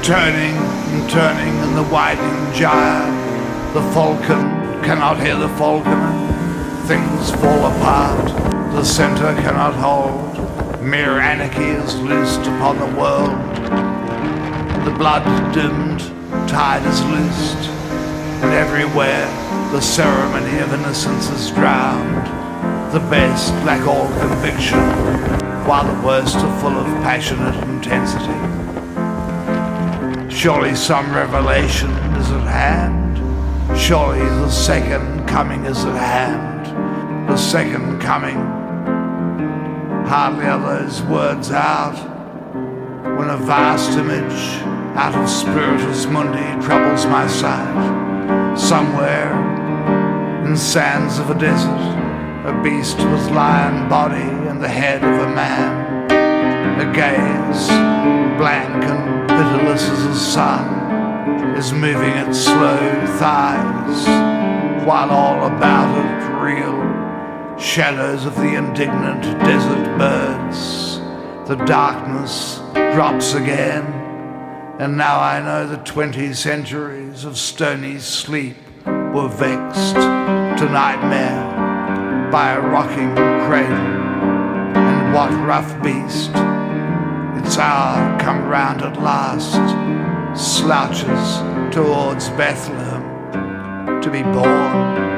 Turning and turning in the widening gyre, the falcon cannot hear the falconer. Things fall apart, the centre cannot hold. Mere anarchy is loosed upon the world. The blood dimmed, tide is loosed, and everywhere the ceremony of innocence is drowned. The best lack all conviction, while the worst are full of passionate intensity. Surely some revelation is at hand. Surely the second coming is at hand. The second coming. Hardly are those words out when a vast image out of Spiritus Mundi troubles my sight. Somewhere in sands of a desert, a beast with lion body and the head of a man. A gaze, blank and pitiless as the sun, is moving its slow thighs, while all about it reel shadows of the indignant desert birds. The darkness drops again, and now I know the 20 centuries of stony sleep were vexed to nightmare by a rocking cradle. And what rough beast, its hour come round at last, slouches towards Bethlehem to be born.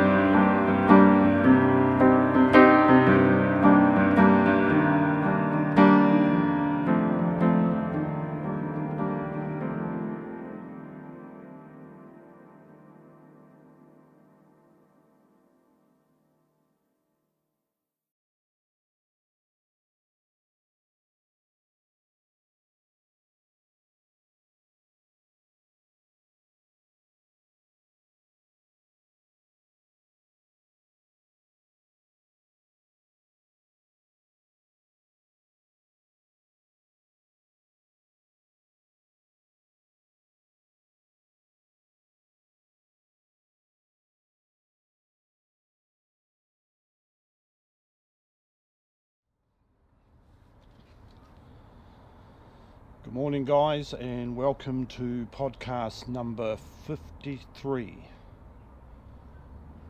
Good morning, guys, and welcome to podcast number 53.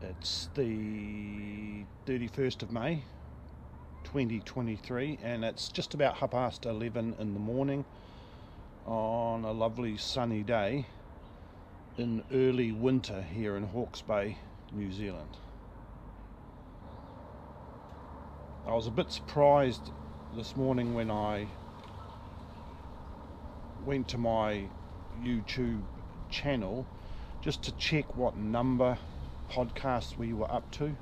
It's the 31st of May 2023, and it's just about 11:30 in the morning on a lovely sunny day in early winter here in Hawke's Bay, New Zealand. I was a bit surprised this morning when I went to my YouTube channel just to check what number podcasts we were up to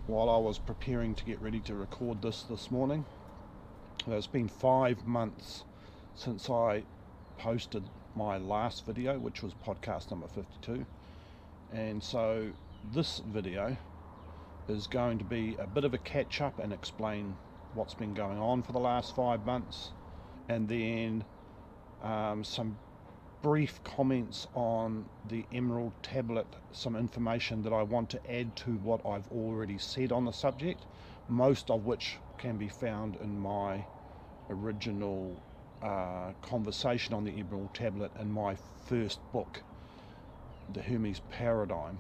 while I was preparing to get ready to record this morning. It's been 5 months since I posted my last video, which was podcast number 52, and so this video is going to be a bit of a catch up and explain what's been going on for the last 5 months, and then some brief comments on the Emerald Tablet, some information that I want to add to what I've already said on the subject, most of which can be found in my original conversation on the Emerald Tablet in my first book, The Hermes Paradigm.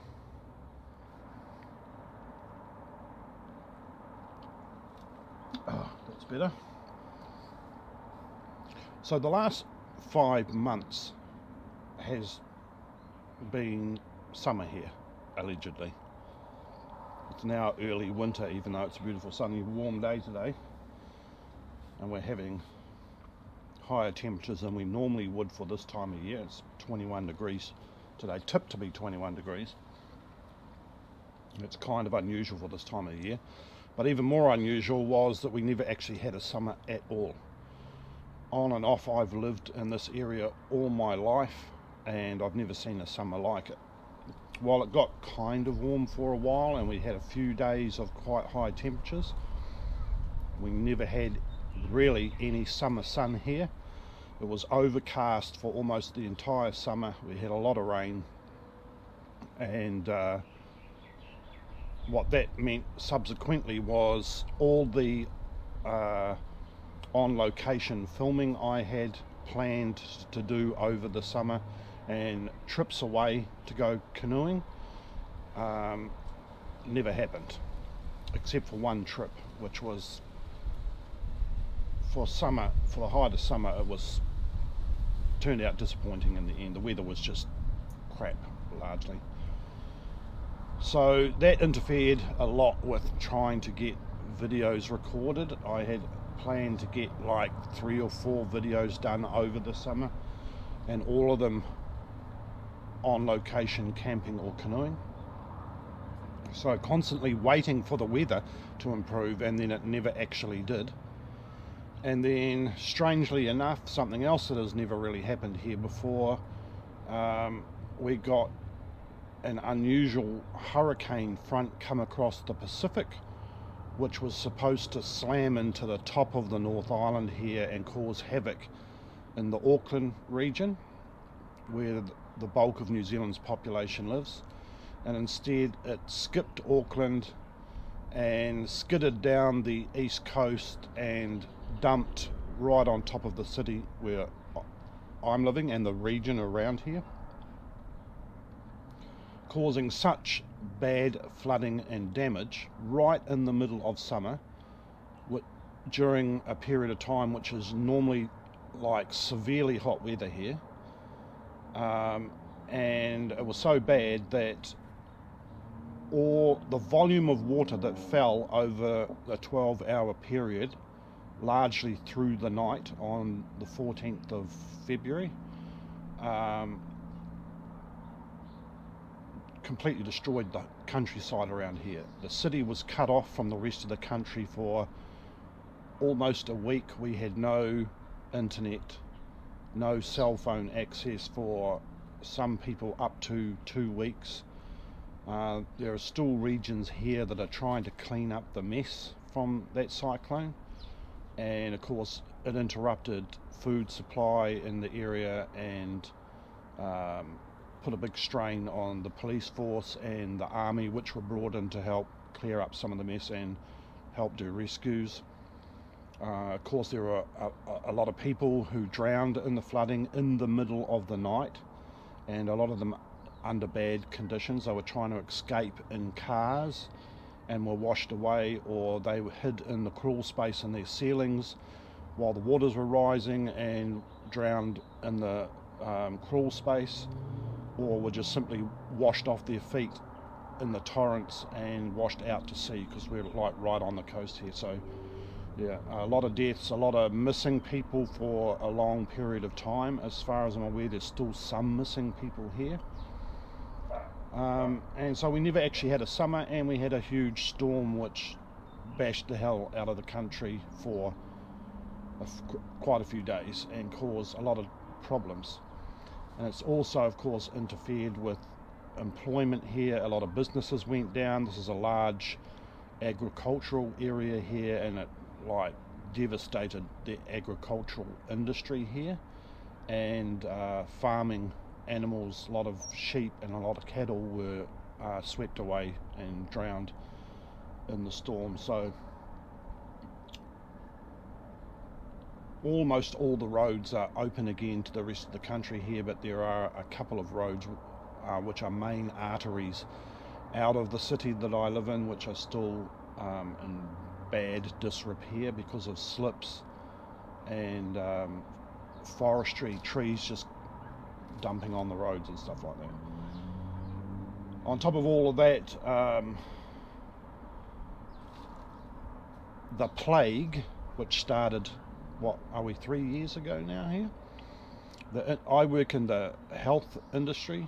Oh, that's better. So the last 5 months has been summer here, allegedly. It's now early winter, even though it's a beautiful sunny warm day today, and we're having higher temperatures than we normally would for this time of year. It's 21 degrees today, tipped to be 21 degrees. It's kind of unusual for this time of year, but even more unusual was that we never actually had a summer at all. On and off, I've lived in this area all my life, and I've never seen a summer like it. While it got kind of warm for a while and we had a few days of quite high temperatures, we never had really any summer sun here, It was overcast for almost the entire summer. We had a lot of rain, and what that meant subsequently was all the on location filming I had planned to do over the summer and trips away to go canoeing never happened, except for one trip, which was for the height of summer. It was turned out disappointing in the end. The weather was just crap largely, so that interfered a lot with trying to get videos recorded. I had planned to get like 3 or 4 videos done over the summer, and all of them on location camping or canoeing. So constantly waiting for the weather to improve, and then it never actually did. And then strangely enough, something else that has never really happened here before, we got an unusual hurricane front come across the Pacific, which was supposed to slam into the top of the North Island here and cause havoc in the Auckland region, where the bulk of New Zealand's population lives. And instead it skipped Auckland and skidded down the east coast and dumped right on top of the city where I'm living and the region around here, causing such bad flooding and damage right in the middle of summer, during a period of time which is normally like severely hot weather here. And it was so bad that all the volume of water that fell over the 12-hour period, largely through the night on the 14th of February, completely destroyed the countryside around here. The city was cut off from the rest of the country for almost a week. We had no internet, no cell phone access for some people up to 2 weeks. There are still regions here that are trying to clean up the mess from that cyclone, and of course it interrupted food supply in the area and put a big strain on the police force and the army, which were brought in to help clear up some of the mess and help do rescues. Of course there were a lot of people who drowned in the flooding in the middle of the night, and a lot of them under bad conditions. They were trying to escape in cars and were washed away, or they were hid in the crawl space in their ceilings while the waters were rising and drowned in the crawl space, or were just simply washed off their feet in the torrents and washed out to sea, because we're like right on the coast here. So yeah, a lot of deaths, a lot of missing people for a long period of time. As far as I'm aware, there's still some missing people here. And so we never actually had a summer, and we had a huge storm which bashed the hell out of the country for quite a few days and caused a lot of problems. And it's also, of course, interfered with employment here. A lot of businesses went down. This is a large agricultural area here, and it like devastated the agricultural industry here, and farming animals, a lot of sheep and a lot of cattle were swept away and drowned in the storm. So almost all the roads are open again to the rest of the country here, but there are a couple of roads which are main arteries out of the city that I live in, which are still in bad disrepair because of slips and forestry, trees just dumping on the roads and stuff like that. On top of all of that, the plague, which started, what are we, 3 years ago now here? I work in the health industry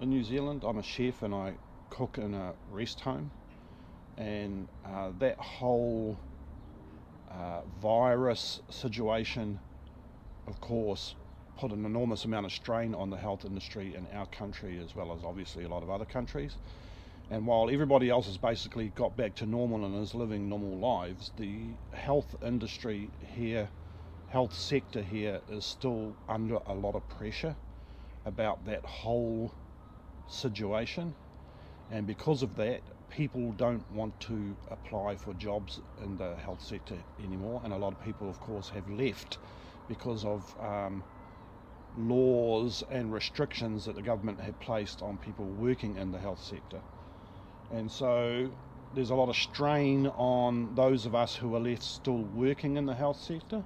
in New Zealand. I'm a chef and I cook in a rest home, and that whole virus situation, of course, put an enormous amount of strain on the health industry in our country, as well as obviously a lot of other countries. And while everybody else has basically got back to normal and is living normal lives, the health industry here health sector here is still under a lot of pressure about that whole situation, and because of that, people don't want to apply for jobs in the health sector anymore, and a lot of people, of course, have left because of laws and restrictions that the government had placed on people working in the health sector. And so there's a lot of strain on those of us who are left still working in the health sector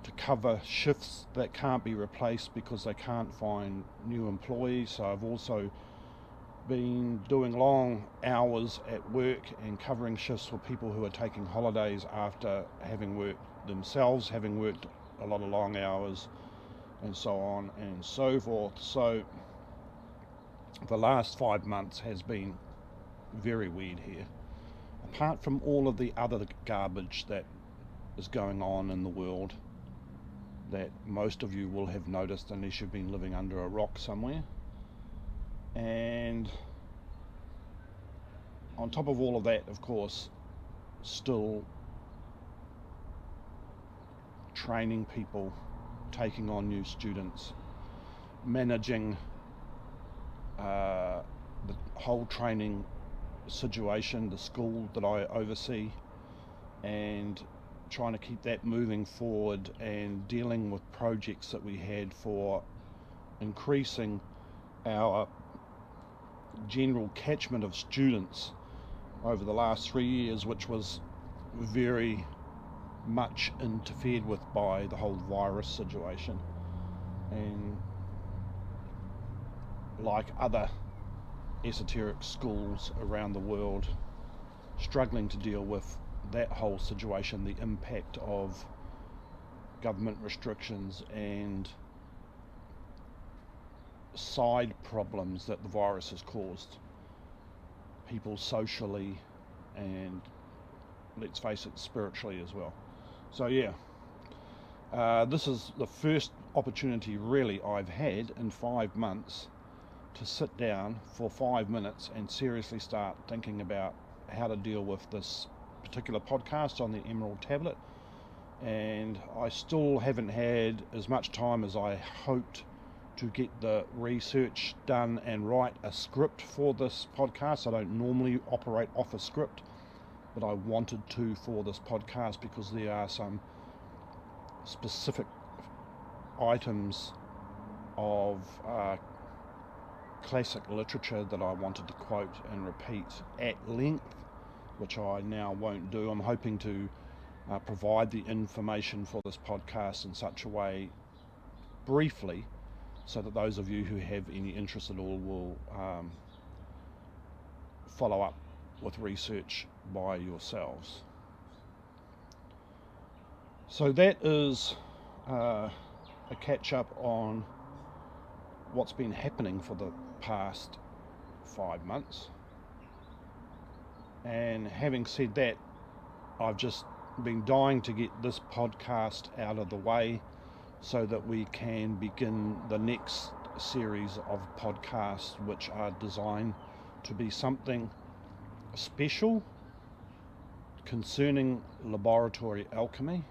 to cover shifts that can't be replaced because they can't find new employees. So I've also been doing long hours at work and covering shifts for people who are taking holidays after having worked themselves, having worked a lot of long hours, and so on and so forth. So the last 5 months has been very weird here, apart from all of the other garbage that is going on in the world that most of you will have noticed unless you've been living under a rock somewhere. And on top of all of that, of course, still training people, taking on new students, managing the whole training situation, the school that I oversee, and trying to keep that moving forward, and dealing with projects that we had for increasing our general catchment of students over the last 3 years, which was very much interfered with by the whole virus situation. And like other esoteric schools around the world, struggling to deal with that whole situation, the impact of government restrictions and side problems that the virus has caused people socially and, let's face it, spiritually as well. So yeah, this is the first opportunity really I've had in 5 months to sit down for 5 minutes and seriously start thinking about how to deal with this particular podcast on the Emerald tablet. And I still haven't had as much time as I hoped to get the research done and write a script for this podcast. I don't normally operate off a script, but I wanted to for this podcast because there are some specific items of classic literature that I wanted to quote and repeat at length, which I now won't do. I'm hoping to provide the information for this podcast in such a way, briefly, so that those of you who have any interest at all will follow up with research by yourselves. So that is a catch up on what's been happening for the past 5 months. And having said that, I've just been dying to get this podcast out of the way so that we can begin the next series of podcasts, which are designed to be something special concerning laboratory alchemy,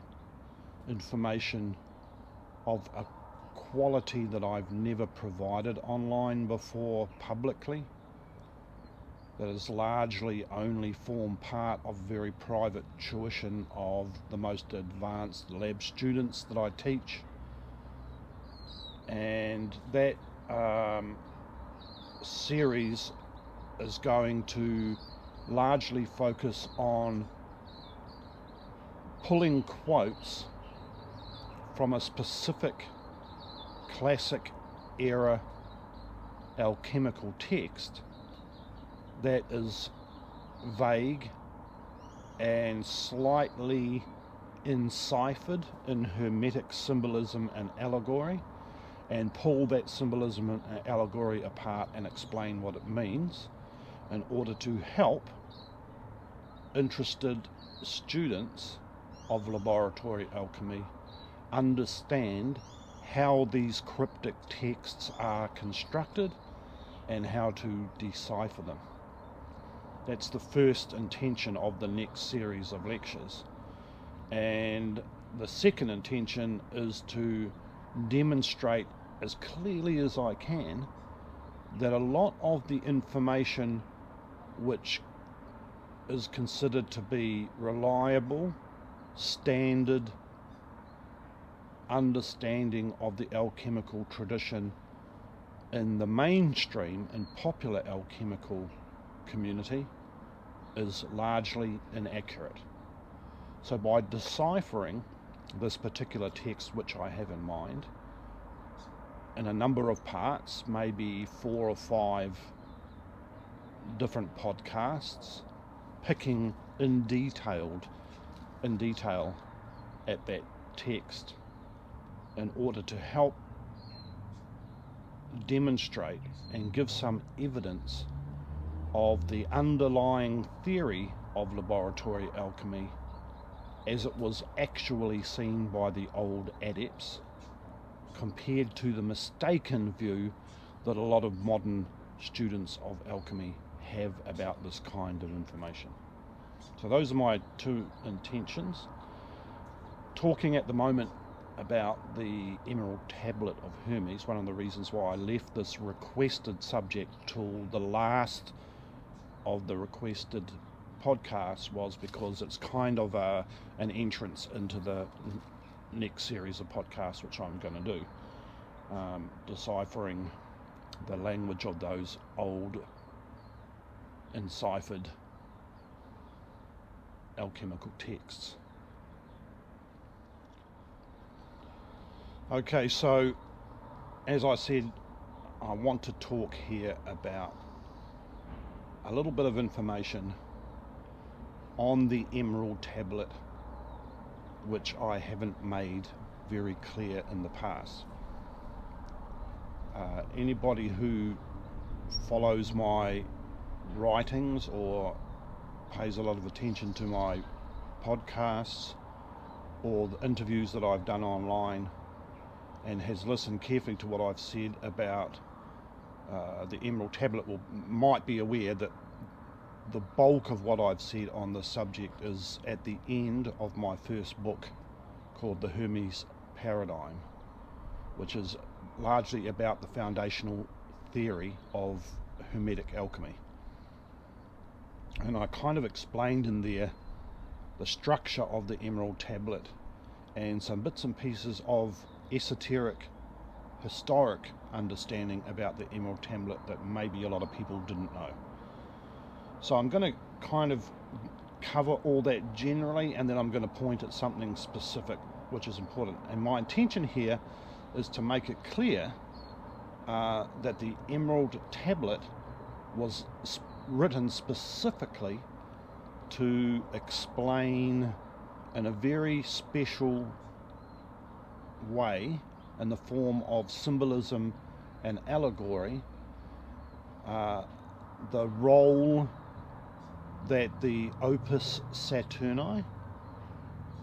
information of a quality that I've never provided online before publicly, that is largely only form part of very private tuition of the most advanced lab students that I teach. And that series is going to largely focus on pulling quotes from a specific classic era alchemical text that is vague and slightly enciphered in Hermetic symbolism and allegory, and pull that symbolism and allegory apart and explain what it means in order to help interested students of laboratory alchemy understand how these cryptic texts are constructed and how to decipher them. That's the first intention of the next series of lectures. And the second intention is to demonstrate as clearly as I can that a lot of the information which is considered to be reliable, standard understanding of the alchemical tradition in the mainstream and popular alchemical community is largely inaccurate. So by deciphering this particular text, which I have in mind, in a number of parts, maybe 4 or 5 different podcasts, picking in detail at that text in order to help demonstrate and give some evidence of the underlying theory of laboratory alchemy as it was actually seen by the old adepts, compared to the mistaken view that a lot of modern students of alchemy have about this kind of information. So those are my 2 intentions. Talking at the moment about the Emerald Tablet of Hermes, one of the reasons why I left this requested subject till the last of the requested podcasts was because it's kind of an entrance into the next series of podcasts which I'm going to do, deciphering the language of those old enciphered alchemical texts. Okay, so as I said, I want to talk here about a little bit of information on the Emerald Tablet which I haven't made very clear in the past. Anybody who follows my writings or pays a lot of attention to my podcasts or the interviews that I've done online and has listened carefully to what I've said about the Emerald Tablet might be aware that the bulk of what I've said on this subject is at the end of my first book called The Hermes Paradigm, which is largely about the foundational theory of Hermetic alchemy. And I kind of explained in there the structure of the Emerald Tablet and some bits and pieces of esoteric, historic understanding about the Emerald Tablet that maybe a lot of people didn't know. So I'm going to kind of cover all that generally, and then I'm going to point at something specific which is important. And my intention here is to make it clear that the Emerald Tablet was written specifically to explain in a very special way, in the form of symbolism and allegory, the role that the opus Saturni,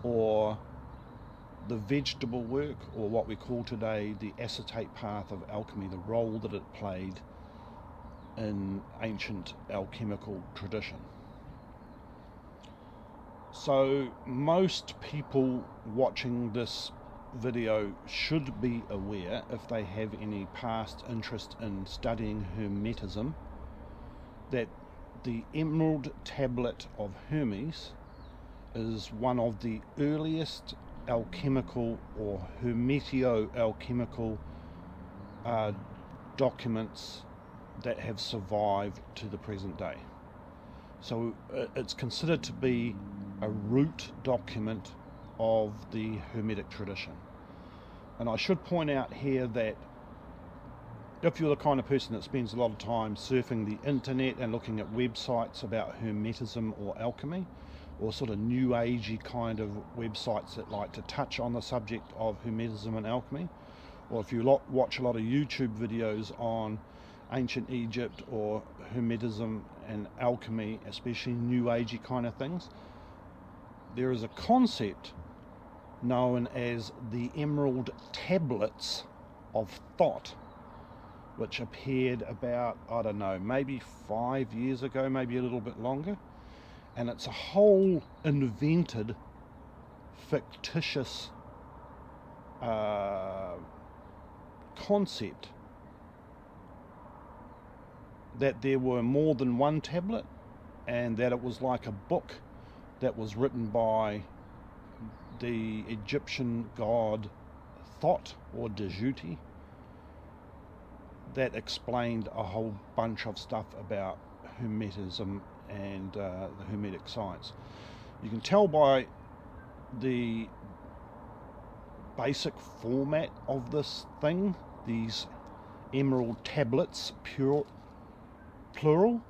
or the vegetable work, or what we call today the acetate path of alchemy, the role that it played in ancient alchemical tradition. So most people watching this video should be aware, if they have any past interest in studying Hermetism, that the Emerald Tablet of Hermes is one of the earliest alchemical or hermetio-alchemical documents that have survived to the present day. So it's considered to be a root document of the Hermetic tradition. And I should point out here that if you're the kind of person that spends a lot of time surfing the internet and looking at websites about Hermetism or alchemy, or sort of new agey kind of websites that like to touch on the subject of Hermetism and alchemy, or if you watch a lot of YouTube videos on ancient Egypt or Hermetism and alchemy, especially new agey kind of things, there is a concept known as the Emerald Tablets of Thought, which appeared about, I don't know, maybe 5 years ago, maybe a little bit longer. And it's a whole invented fictitious concept that there were more than one tablet, and that it was like a book that was written by the Egyptian god Thot or Djibouti that explained a whole bunch of stuff about Hermetism and the Hermetic science. You can tell by the basic format of this thing, these emerald tablets, plural,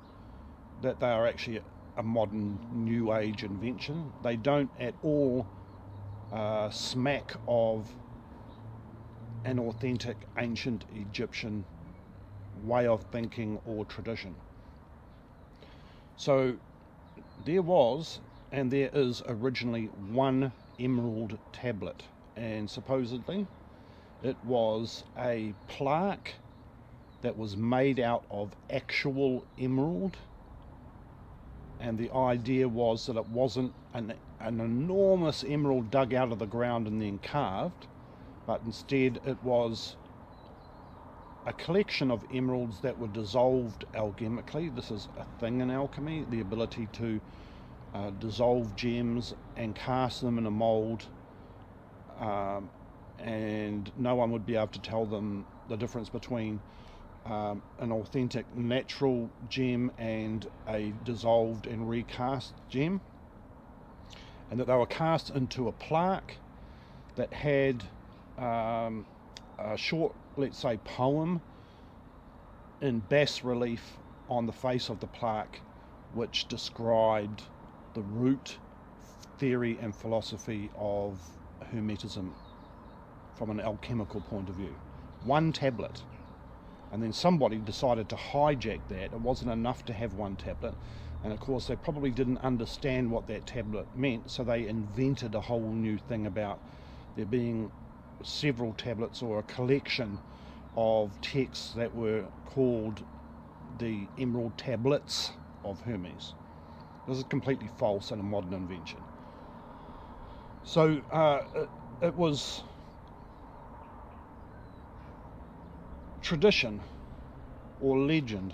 that they are actually a modern New Age invention. They don't at all smack of an authentic ancient Egyptian way of thinking or tradition. So there was, and there is originally, one emerald tablet, and supposedly it was a plaque that was made out of actual emerald, and the idea was that it wasn't an enormous emerald dug out of the ground and then carved, but instead it was a collection of emeralds that were dissolved alchemically. This is a thing in alchemy, the ability to dissolve gems and cast them in a mold, and no one would be able to tell them the difference between an authentic natural gem and a dissolved and recast gem, and that they were cast into a plaque that had a short, let's say, poem in bas relief on the face of the plaque, which described the root theory and philosophy of Hermetism from an alchemical point of view. One tablet. And then somebody decided to hijack that. It wasn't enough to have one tablet, and of course they probably didn't understand what that tablet meant, so they invented a whole new thing about there being several tablets or a collection of texts that were called the Emerald Tablets of Hermes. This is completely false and a modern invention. So it was tradition or legend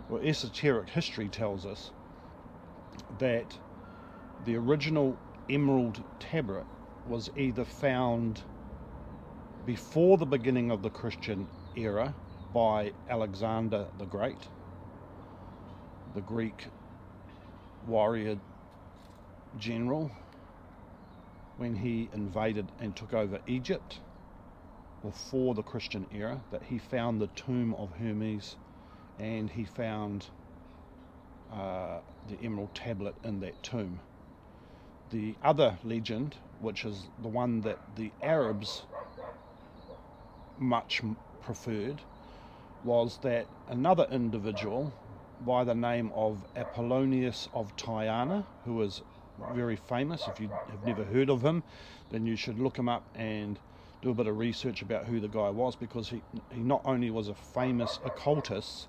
or esoteric history tells us that the original emerald tablet was either found before the beginning of the Christian era by Alexander the Great, the Greek warrior general, when he invaded and took over Egypt before the Christian era, that he found the tomb of Hermes and he found the emerald tablet in that tomb. The other legend, which is the one that the Arabs much preferred, was that another individual by the name of Apollonius of Tyana, who was very famous. If you have never heard of him, then you should look him up and do a bit of research about who the guy was, because he not only was a famous occultist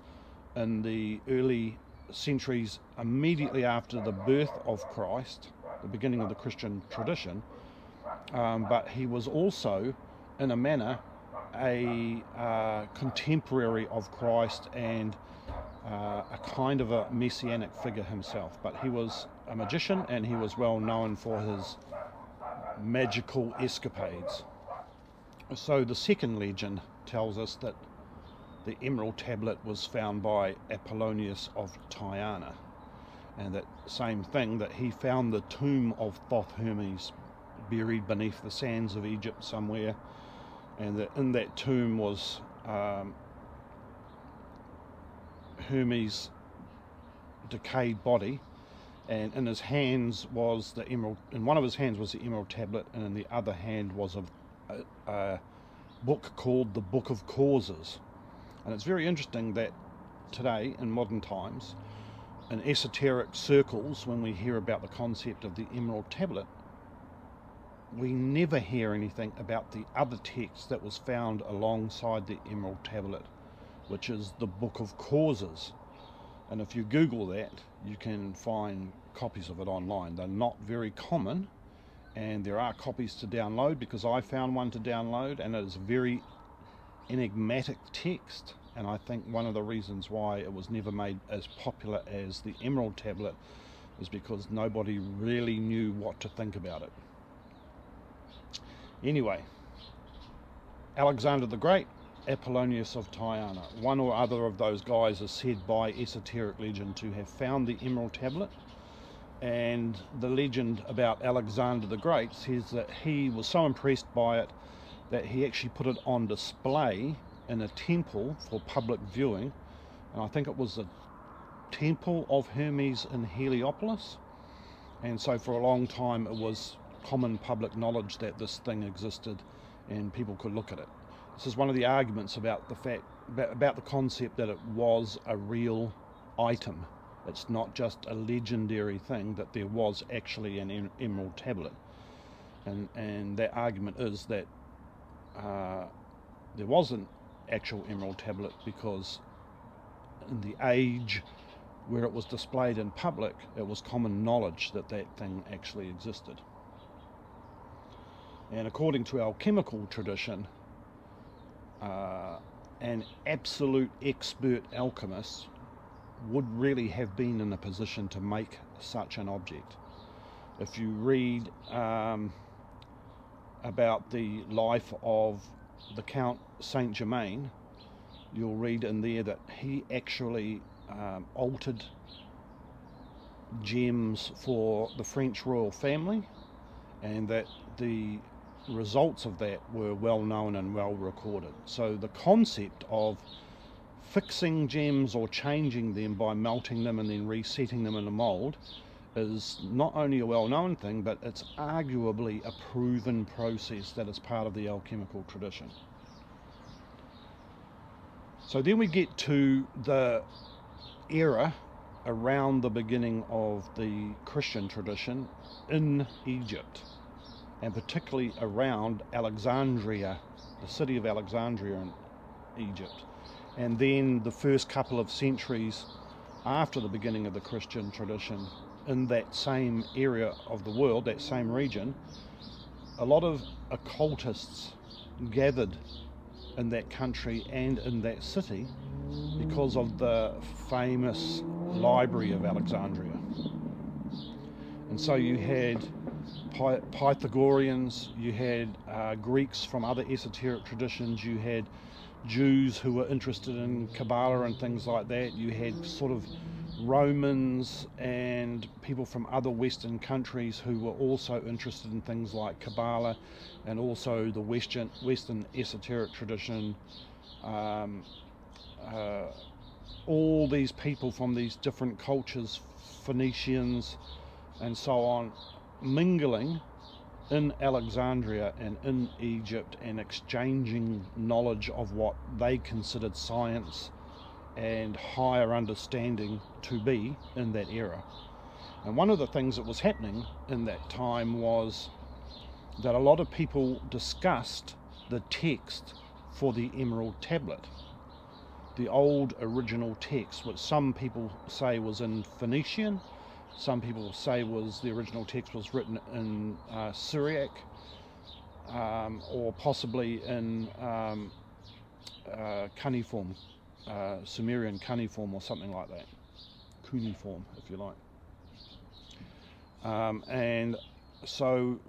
in the early centuries immediately after the birth of Christ, the beginning of the Christian tradition, but he was also, in a manner, a contemporary of Christ and a kind of a messianic figure himself. But he was a magician, and he was well known for his magical escapades. So the second legend tells us that the emerald tablet was found by Apollonius of Tyana, and that same thing, that he found the tomb of Thoth Hermes buried beneath the sands of Egypt somewhere, and that in that tomb was Hermes' decayed body, and in his hands was the emerald. In one of his hands was the emerald tablet, and in the other hand was a book called the Book of Causes. And it's very interesting that today, in modern times, in esoteric circles, when we hear about the concept of the emerald tablet, we never hear anything about the other text that was found alongside the emerald tablet, which is the Book of Causes. And if you Google that, you can find copies of it online. They're not very common, and there are copies to download because I found one to download, and it is a very enigmatic text, and I think one of the reasons why it was never made as popular as the Emerald Tablet is because nobody really knew what to think about it. Anyway, Alexander the Great, Apollonius of Tyana, one or other of those guys is said by esoteric legend to have found the Emerald Tablet, and the legend about Alexander the Great says that he was so impressed by it that he actually put it on display in a temple for public viewing, and I think it was the temple of Hermes in Heliopolis, and so for a long time it was common public knowledge that this thing existed and people could look at it. This is one of the arguments about the concept that it was a real item. It's not just a legendary thing, that there was actually an Emerald Tablet, and that argument is that there was an actual Emerald Tablet because in the age where it was displayed in public, it was common knowledge that that thing actually existed. And according to alchemical tradition, an absolute expert alchemist would really have been in a position to make such an object. If you read about the life of the Count Saint Germain, you'll read in there that he actually altered gems for the French royal family, and that the results of that were well known and well recorded. So the concept of fixing gems or changing them by melting them and then resetting them in a mold is not only a well-known thing, but it's arguably a proven process that is part of the alchemical tradition. So then we get to the era around the beginning of the Christian tradition in Egypt, and particularly around Alexandria, the city of Alexandria in Egypt. And then the first couple of centuries after the beginning of the Christian tradition in that same area of the world, that same region, a lot of occultists gathered in that country and in that city because of the famous library of Alexandria. And so you had Pythagoreans, you had Greeks from other esoteric traditions, you had Jews who were interested in Kabbalah and things like that, you had sort of Romans and people from other Western countries who were also interested in things like Kabbalah, and also the Western esoteric tradition. All these people from these different cultures, Phoenicians and so on, mingling in Alexandria and in Egypt and exchanging knowledge of what they considered science and higher understanding to be in that era. And one of the things that was happening in that time was that a lot of people discussed the text for the Emerald Tablet, the old original text, which some people say was in Phoenician, some people say was the original text was written in Syriac, or possibly in cuneiform, Sumerian cuneiform or something like that, cuneiform if you like. And so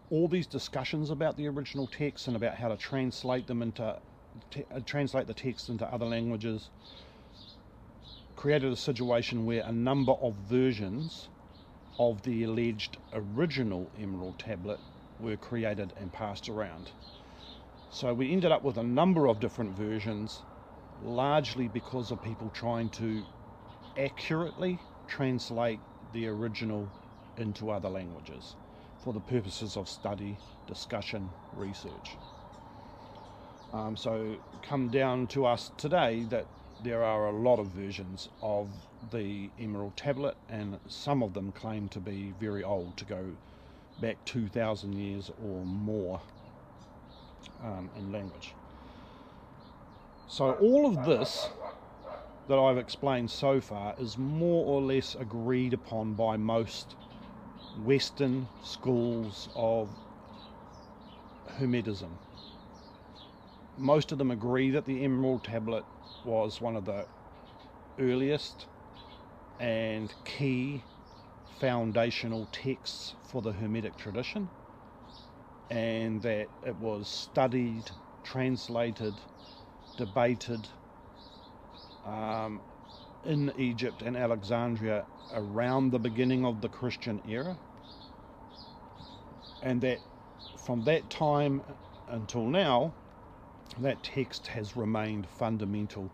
all these discussions about the original text and about how to translate them into translate the text into other languages created a situation where a number of versions of the alleged original Emerald Tablet were created and passed around. So we ended up with a number of different versions, largely because of people trying to accurately translate the original into other languages for the purposes of study, discussion, research. So come down to us today that there are a lot of versions of the Emerald Tablet, and some of them claim to be very old, to go back 2,000 years or more in language. So all of this that I've explained so far is more or less agreed upon by most Western schools of Hermetism. Most of them agree that the Emerald Tablet was one of the earliest and key foundational texts for the Hermetic tradition, and that it was studied, translated, debated in Egypt and Alexandria around the beginning of the Christian era, and that from that time until now, that text has remained fundamental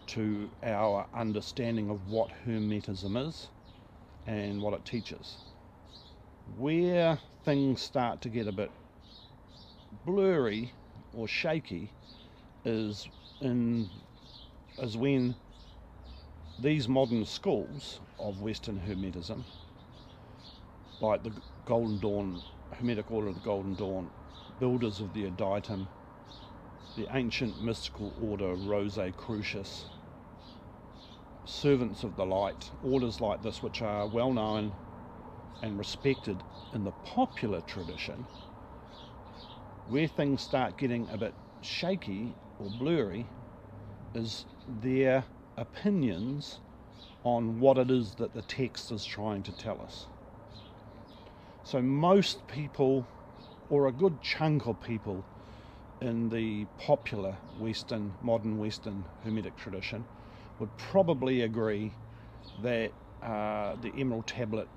to our understanding of what Hermetism is and what it teaches. Where things start to get a bit blurry or shaky is when these modern schools of Western Hermetism, like the Golden Dawn, Hermetic Order of the Golden Dawn, builders of the Adytum, the ancient mystical order Rosicrucius, servants of the light, orders like this which are well known and respected in the popular tradition, where things start getting a bit shaky or blurry is their opinions on what it is that the text is trying to tell us. So most people, or a good chunk of people in the popular modern Western Hermetic tradition, would probably agree that the Emerald Tablet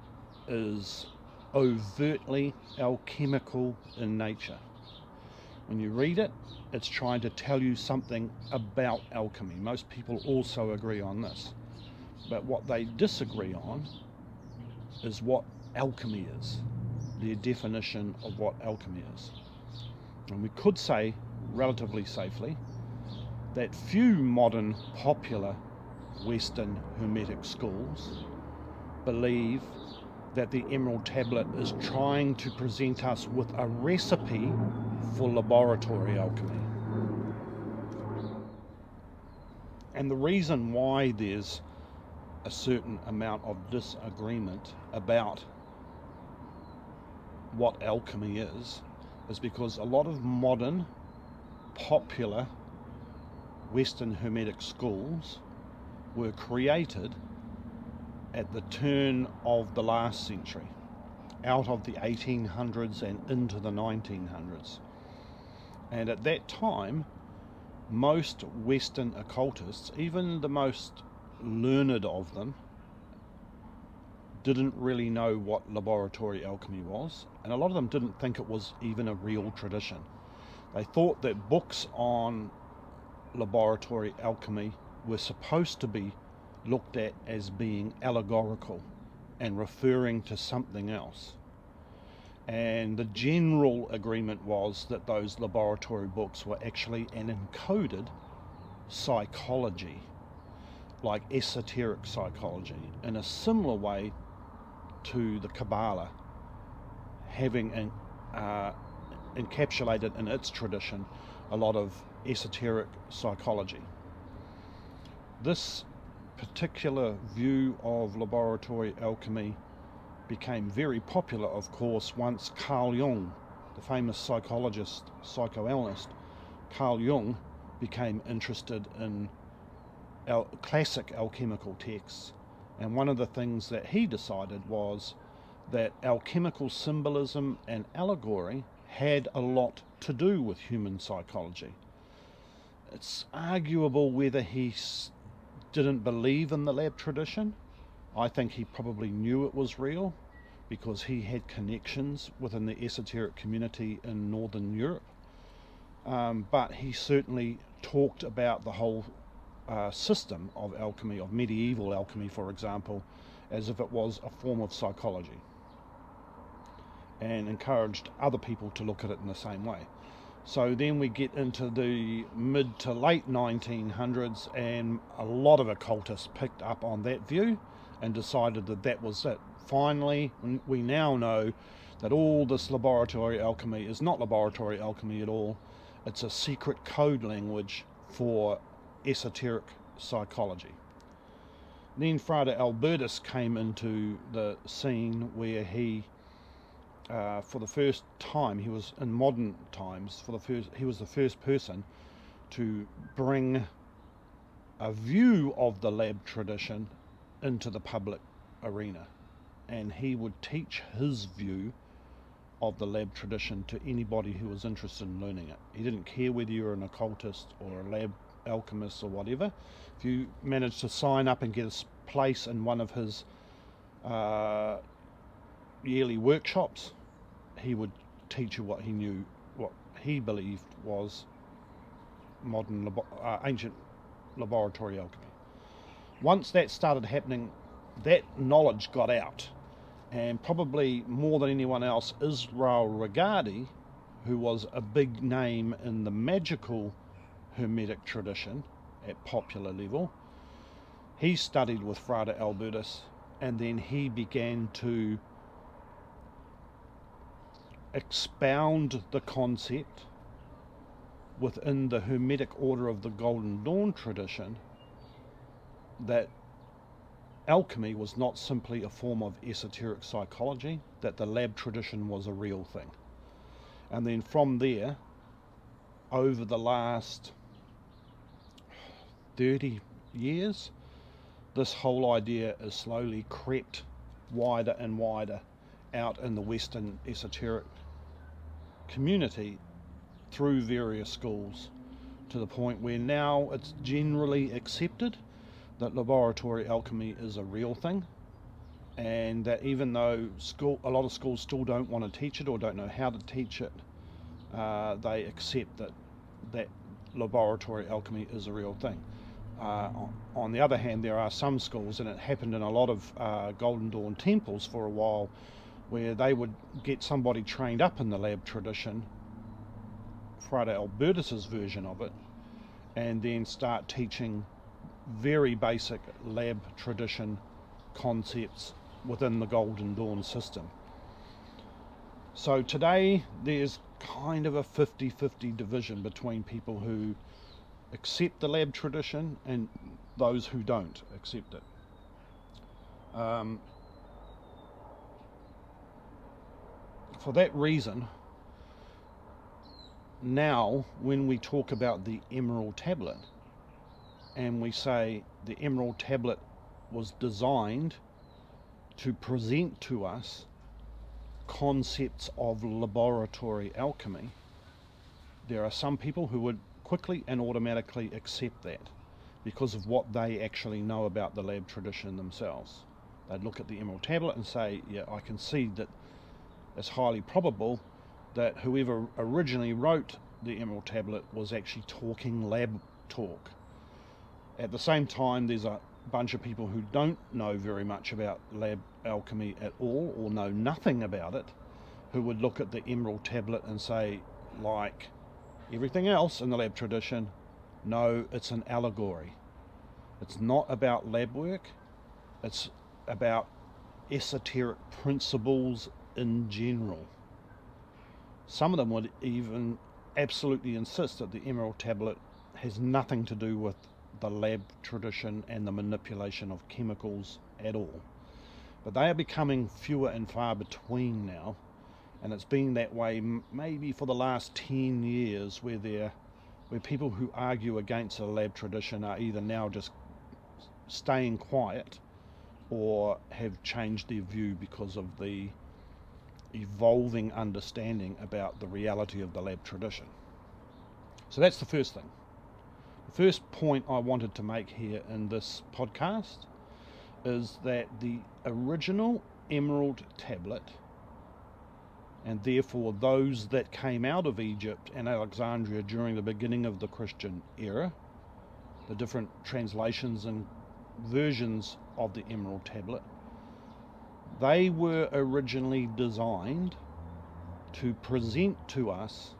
is overtly alchemical in nature. When you read it, it's trying to tell you something about alchemy. Most people also agree on this. But what they disagree on is what alchemy is, their definition of what alchemy is. And we could say, relatively safely, that few modern popular Western Hermetic schools believe that the Emerald Tablet is trying to present us with a recipe for laboratory alchemy. And the reason why there's a certain amount of disagreement about what alchemy is because a lot of modern popular Western Hermetic schools were created at the turn of the last century, out of the 1800s and into the 1900s. And at that time, most Western occultists, even the most learned of them, didn't really know what laboratory alchemy was, and a lot of them didn't think it was even a real tradition. They thought that books on laboratory alchemy were supposed to be looked at as being allegorical and referring to something else. And the general agreement was that those laboratory books were actually an encoded psychology, like esoteric psychology, in a similar way to the Kabbalah, having encapsulated in its tradition a lot of esoteric psychology. This particular view of laboratory alchemy became very popular, of course, once Carl Jung, the famous psychoanalyst Carl Jung, became interested in classic alchemical texts. And one of the things that he decided was that alchemical symbolism and allegory had a lot to do with human psychology. It's arguable whether he didn't believe in the lab tradition. I think he probably knew it was real because he had connections within the esoteric community in Northern Europe. But he certainly talked about the whole system of alchemy, of medieval alchemy, for example, as if it was a form of psychology, and encouraged other people to look at it in the same way. So then we get into the mid to late 1900s, and a lot of occultists picked up on that view and decided that that was it. Finally, we now know that all this laboratory alchemy is not laboratory alchemy at all. It's a secret code language for esoteric psychology. Then Frade Albertus came into the scene, where he for the first time, he was in modern times, he was the first person to bring a view of the lab tradition into the public arena, and he would teach his view of the lab tradition to anybody who was interested in learning it. He didn't care whether you were an occultist or a lab alchemist or whatever. If you managed to sign up and get a place in one of his yearly workshops, he would teach you what he knew, what he believed was modern ancient laboratory alchemy. Once that started happening, that knowledge got out, and probably more than anyone else, Israel Regardie, who was a big name in the magical Hermetic tradition at popular level, he studied with Frade Albertus, and then he began to expound the concept within the Hermetic order of the Golden Dawn tradition that alchemy was not simply a form of esoteric psychology, that the lab tradition was a real thing. And then from there, over the last 30 years, this whole idea has slowly crept wider and wider out in the Western esoteric community through various schools, to the point where now it's generally accepted that laboratory alchemy is a real thing, and that even though a lot of schools still don't want to teach it or don't know how to teach it, they accept that laboratory alchemy is a real thing. On the other hand, there are some schools, and it happened in a lot of Golden Dawn temples for a while, where they would get somebody trained up in the lab tradition, Frade Albertus's version of it, and then start teaching very basic lab tradition concepts within the Golden Dawn system. So today there's kind of a 50-50 division between people who accept the lab tradition and those who don't accept it. For that reason, now when we talk about the Emerald Tablet, and we say the Emerald Tablet was designed to present to us concepts of laboratory alchemy, there are some people who would quickly and automatically accept that because of what they actually know about the lab tradition themselves. They'd look at the Emerald Tablet and say, yeah, I can see that it's highly probable that whoever originally wrote the Emerald Tablet was actually talking lab talk. At the same time, there's a bunch of people who don't know very much about lab alchemy at all, or know nothing about it, who would look at the Emerald Tablet and say, like everything else in the lab tradition, no, it's an allegory. It's not about lab work, it's about esoteric principles in general. Some of them would even absolutely insist that the Emerald Tablet has nothing to do with the lab tradition and the manipulation of chemicals at all. But they are becoming fewer and far between now, and it's been that way maybe for the last 10 years, where people who argue against the lab tradition are either now just staying quiet or have changed their view because of the evolving understanding about the reality of the lab tradition. So that's the first thing. The first point I wanted to make here in this podcast is that the original Emerald Tablet, and therefore those that came out of Egypt and Alexandria during the beginning of the Christian era, the different translations and versions of the Emerald Tablet, they were originally designed to present to us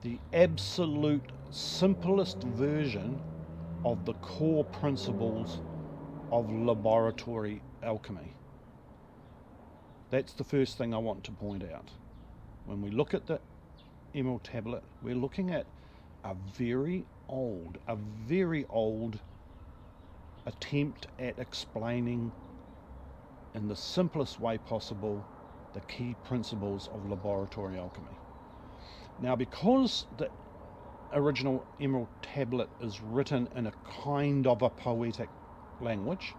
the absolute simplest version of the core principles of laboratory alchemy. That's the first thing I want to point out. When we look at the Emerald Tablet, we're looking at a very old attempt at explaining in the simplest way possible the key principles of laboratory alchemy. Now, because the original Emerald Tablet is written in a kind of a poetic language,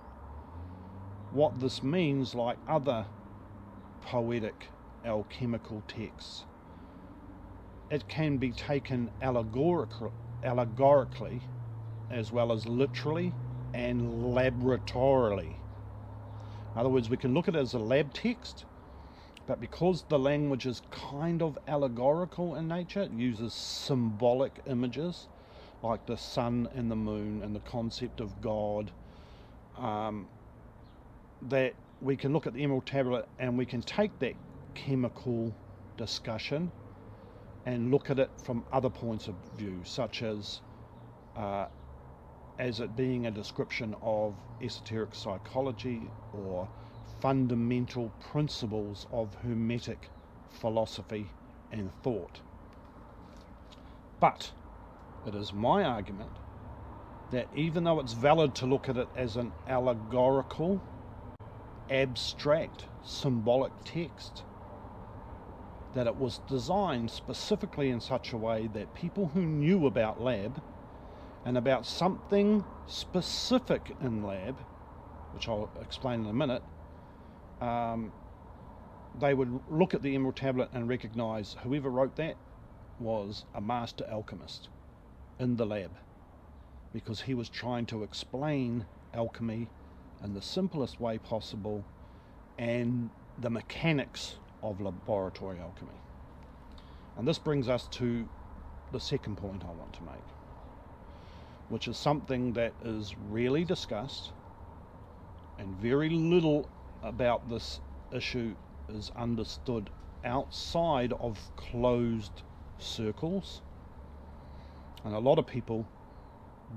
what this means, like other poetic alchemical texts, it can be taken allegorically as well as literally and laboratorily. In other words, we can look at it as a lab text, but because the language is kind of allegorical in nature, it uses symbolic images like the sun and the moon and the concept of God, that we can look at the Emerald Tablet and we can take that chemical discussion and look at it from other points of view, such as it being a description of esoteric psychology or fundamental principles of Hermetic philosophy and thought. But it is my argument that even though it's valid to look at it as an allegorical, abstract, symbolic text, that it was designed specifically in such a way that people who knew about lab and about something specific in lab, which I'll explain in a minute, they would look at the Emerald Tablet and recognize whoever wrote that was a master alchemist in the lab, because he was trying to explain alchemy in the simplest way possible and the mechanics of laboratory alchemy. And this brings us to the second point I want to make, which is something that is rarely discussed, and very little about this issue is understood outside of closed circles, and a lot of people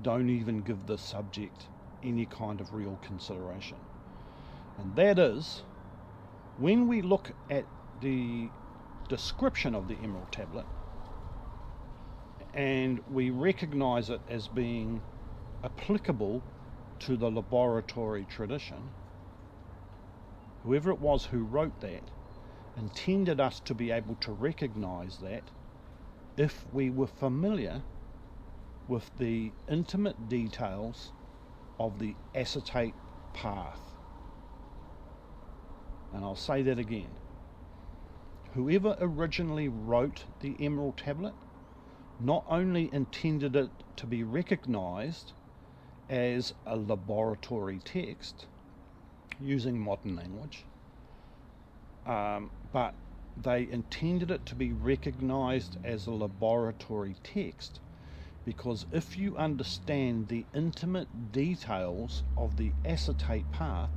don't even give this subject any kind of real consideration. And that is, when we look at the description of the Emerald Tablet and we recognize it as being applicable to the laboratory tradition, whoever it was who wrote that intended us to be able to recognize that if we were familiar with the intimate details of the acetate path. And I'll say that again. Whoever originally wrote the Emerald Tablet not only intended it to be recognized as a laboratory text using modern language, but they intended it to be recognized as a laboratory text, because if you understand the intimate details of the acetate path,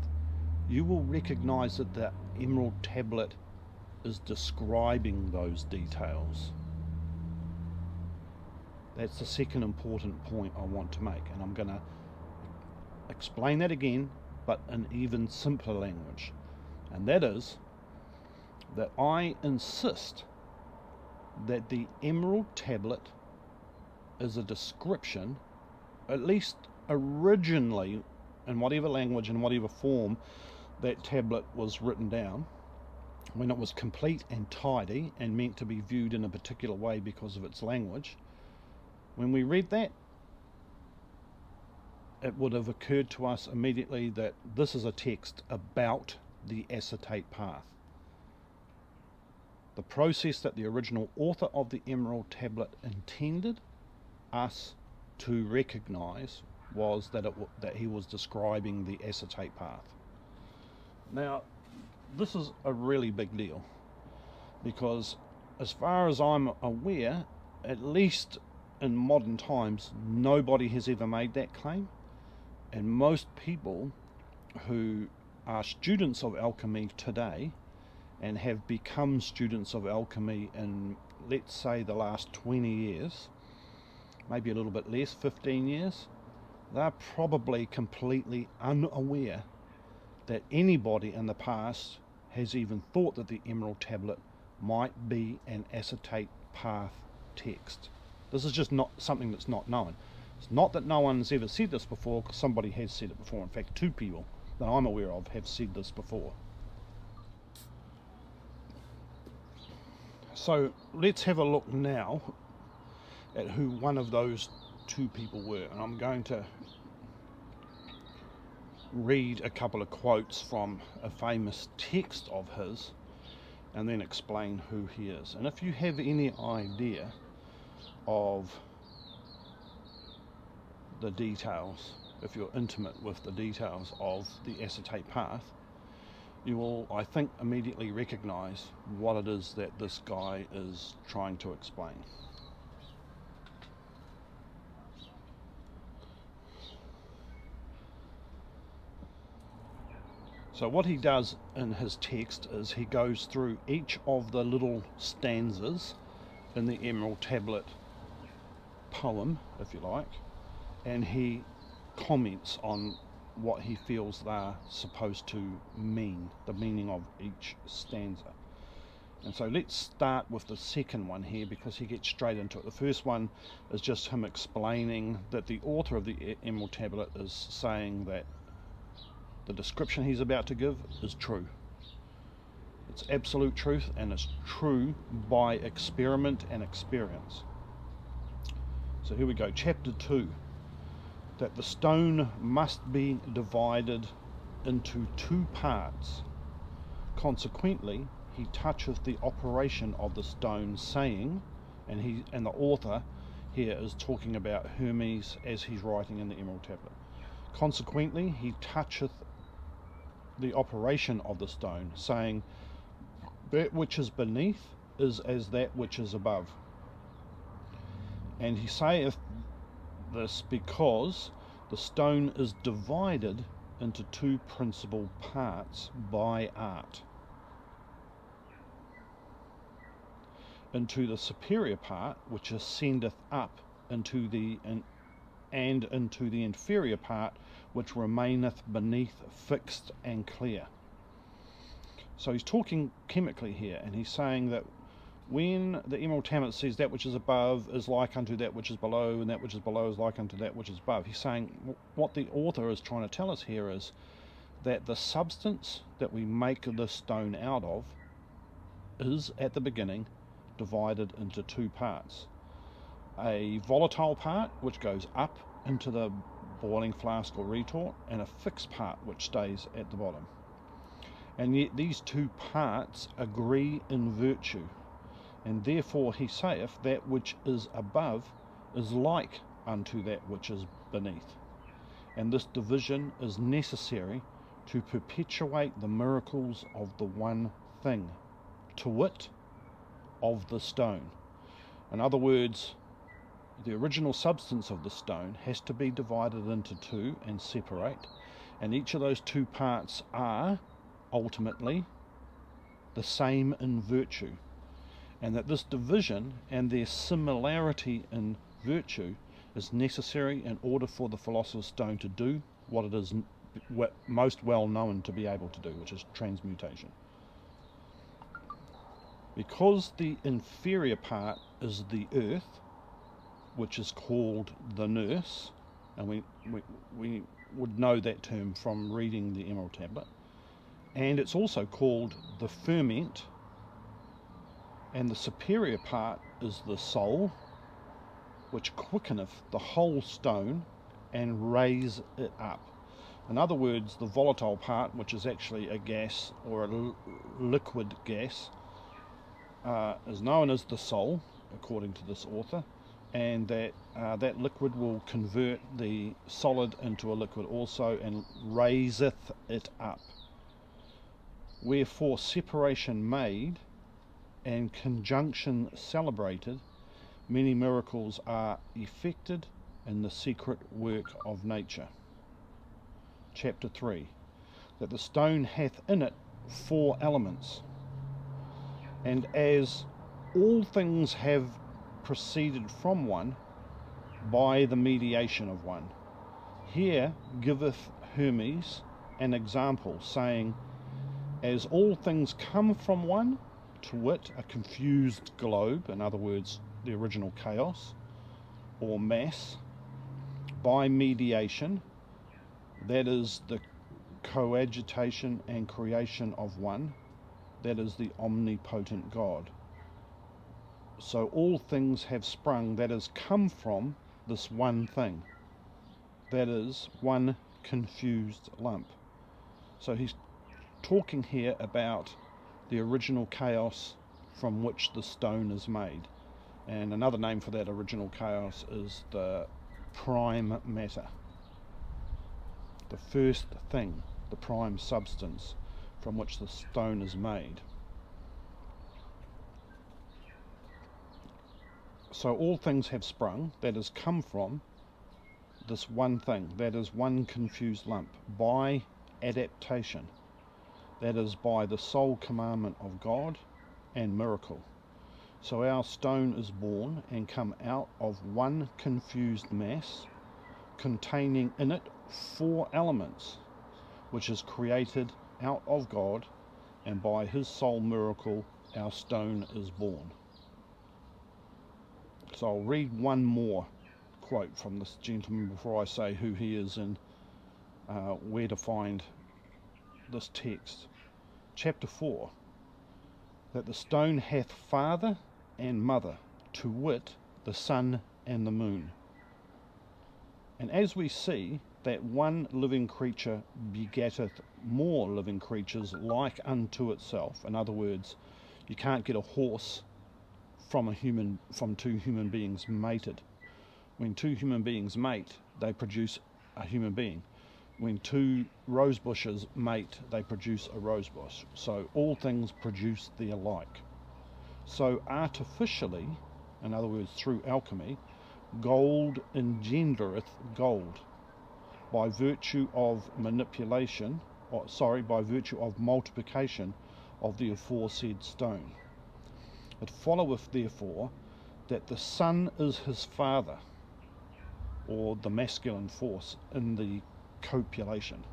you will recognize that the Emerald Tablet is describing those details. That's the second important point I want to make, and I'm going to explain that again, but in even simpler language. And that is that I insist that the Emerald Tablet is a description, at least originally, in whatever language and whatever form that tablet was written down, when it was complete and tidy and meant to be viewed in a particular way because of its language. When we read that, it would have occurred to us immediately that this is a text about the acetate path. The process that the original author of the Emerald Tablet intended us to recognize was that he was describing the acetate path. Now, this is a really big deal, because as far as I'm aware, at least in modern times, nobody has ever made that claim, and most people who are students of alchemy today and have become students of alchemy in, let's say, the last 20 years, maybe a little bit less, 15 years, they're probably completely unaware that anybody in the past has even thought that the Emerald Tablet might be an acetate path text. This is just not something that's not known. It's not that no one's ever said this before, because somebody has said it before. In fact, two people that I'm aware of have said this before. So let's have a look now at who one of those two people were, and I'm going to read a couple of quotes from a famous text of his and then explain who he is. And if you have any idea of the details, if you're intimate with the details of the acetate path, you will, I think, immediately recognize what it is that this guy is trying to explain. So what he does in his text is he goes through each of the little stanzas in the Emerald Tablet poem, if you like, and he comments on what he feels they're supposed to mean, the meaning of each stanza. And so let's start with the second one here, because he gets straight into it. The first one is just him explaining that the author of the Emerald Tablet is saying that the description he's about to give is true. It's absolute truth, and it's true by experiment and experience. So here we go, chapter 2. That the stone must be divided into two parts. Consequently, he toucheth the operation of the stone, saying, and the author here is talking about Hermes as he's writing in the Emerald Tablet. Consequently, he toucheth the operation of the stone, saying, that which is beneath is as that which is above. And he saith this because the stone is divided into two principal parts by art. Into the superior part, which ascendeth up into the and into the inferior part, which remaineth beneath, fixed and clear. So he's talking chemically here, and he's saying that when the Emerald Tablet says that which is above is like unto that which is below, and that which is below is like unto that which is above, he's saying what the author is trying to tell us here is that the substance that we make the stone out of is, at the beginning, divided into two parts. A volatile part, which goes up into the boiling flask or retort, and a fixed part which stays at the bottom. And yet these two parts agree in virtue, and therefore he saith that which is above is like unto that which is beneath. And this division is necessary to perpetuate the miracles of the one thing, to wit, of the stone. In other words, the original substance of the stone has to be divided into two and separate, and each of those two parts are ultimately the same in virtue, and that this division and their similarity in virtue is necessary in order for the philosopher's stone to do what it is most well known to be able to do, which is transmutation. Because the inferior part is the earth, which is called the nurse, and we would know that term from reading the Emerald Tablet, and it's also called the ferment, and the superior part is the soul, which quickeneth the whole stone and raise it up. In other words, the volatile part, which is actually a gas or a liquid gas, is known as the soul, according to this author, and that liquid will convert the solid into a liquid also, and raiseth it up. Wherefore separation made and conjunction celebrated, many miracles are effected in the secret work of nature. Chapter 3. That the stone hath in it 4 elements, and as all things have proceeded from one by the mediation of one, here giveth Hermes an example, saying, as all things come from one, to wit, a confused globe, in other words, the original chaos, or mass, by mediation, that is the coagitation and creation of one, that is the omnipotent God. So all things have sprung, that is, come from this one thing, that is, one confused lump. So he's talking here about the original chaos from which the stone is made. And another name for that original chaos is the prime matter. The first thing, the prime substance from which the stone is made. So all things have sprung, that is, come from this one thing, that is, one confused lump, by adaptation, that is, by the sole commandment of God and miracle. So our stone is born and come out of one confused mass, containing in it 4 elements, which is created out of God, and by his sole miracle our stone is born. So I'll read one more quote from this gentleman before I say who he is and where to find this text. Chapter 4, that the stone hath father and mother, to wit, the sun and the moon. And as we see that one living creature begetteth more living creatures like unto itself, in other words, you can't get a horse from 2 human beings mated. When 2 human beings mate, they produce a human being. When 2 rose bushes mate, they produce a rose bush. So all things produce their like. So artificially, in other words through alchemy, gold engendereth gold by virtue of manipulation, by virtue of multiplication of the aforesaid stone. It followeth therefore that the sun is his father, or the masculine force in the copulation,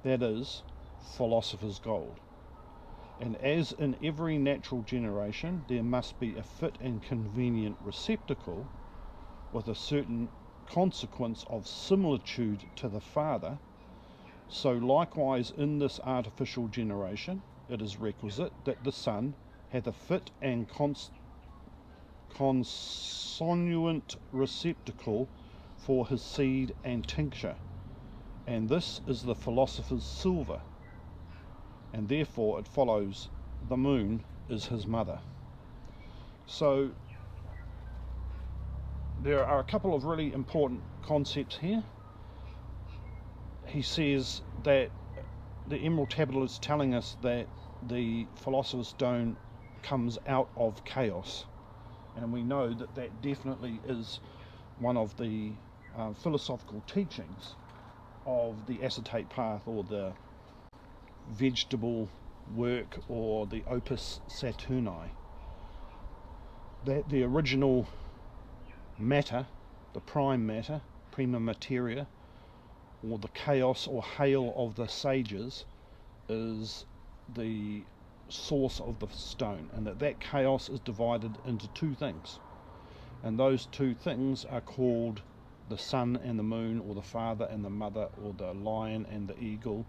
that is, philosopher's gold. And as in every natural generation there must be a fit and convenient receptacle with a certain consequence of similitude to the father, so likewise in this artificial generation it is requisite that the son hath a fit and consonant receptacle for his seed and tincture, and this is the philosopher's silver, and therefore it follows the moon is his mother. So there are a couple of really important concepts here. He says that the Emerald Tablet is telling us that the Philosopher's Stone comes out of chaos, and we know that that definitely is one of the philosophical teachings of the acetate path, or the vegetable work, or the opus Saturni, that the original matter, the prime matter, prima materia, or the chaos or hail of the sages, is the source of the stone, and that chaos is divided into 2 things, and those 2 things are called the sun and the moon, or the father and the mother, or the lion and the eagle,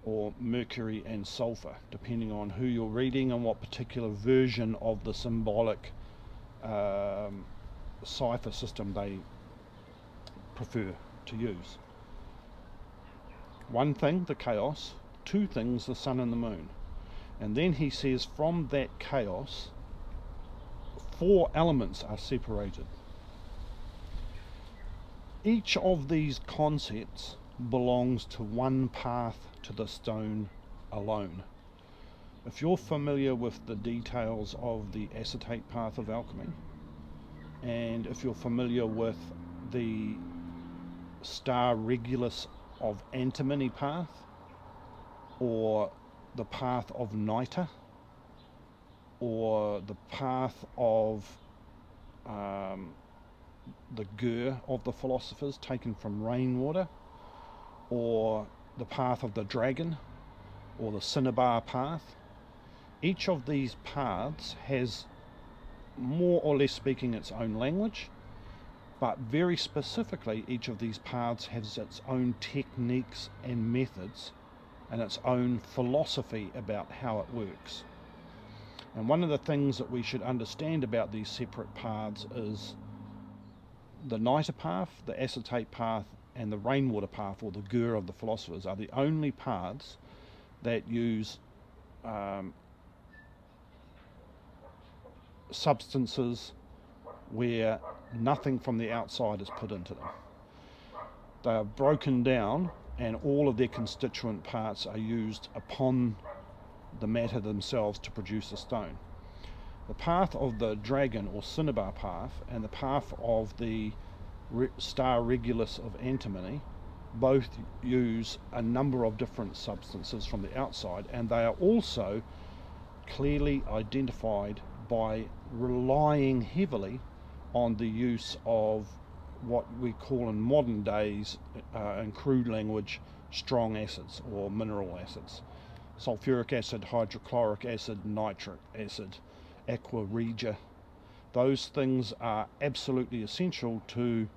or mercury and sulfur, depending on who you're reading and what particular version of the symbolic cipher system they prefer to use. 1 thing, the chaos; 2 things, the sun and the moon. And then he says from that chaos 4 elements are separated. Each of these concepts belongs to one path to the stone alone. If you're familiar with the details of the acetate path of alchemy, and if you're familiar with the star regulus of antimony path, or the path of niter, or the path of the gur of the philosophers taken from rainwater, or the path of the dragon, or the cinnabar path, each of these paths has, more or less speaking, its own language, but very specifically each of these paths has its own techniques and methods and its own philosophy about how it works. And one of the things that we should understand about these separate paths is the niter path, the acetate path, and the rainwater path, or the gur of the philosophers, are the only paths that use substances where nothing from the outside is put into them. They are broken down and all of their constituent parts are used upon the matter themselves to produce a stone. The path of the dragon or cinnabar path and the path of the star regulus of antimony both use a number of different substances from the outside, and they are also clearly identified by relying heavily on the use of what we call in modern days, in crude language, strong acids or mineral acids. Sulfuric acid, hydrochloric acid, nitric acid, aqua regia. Those things are absolutely essential to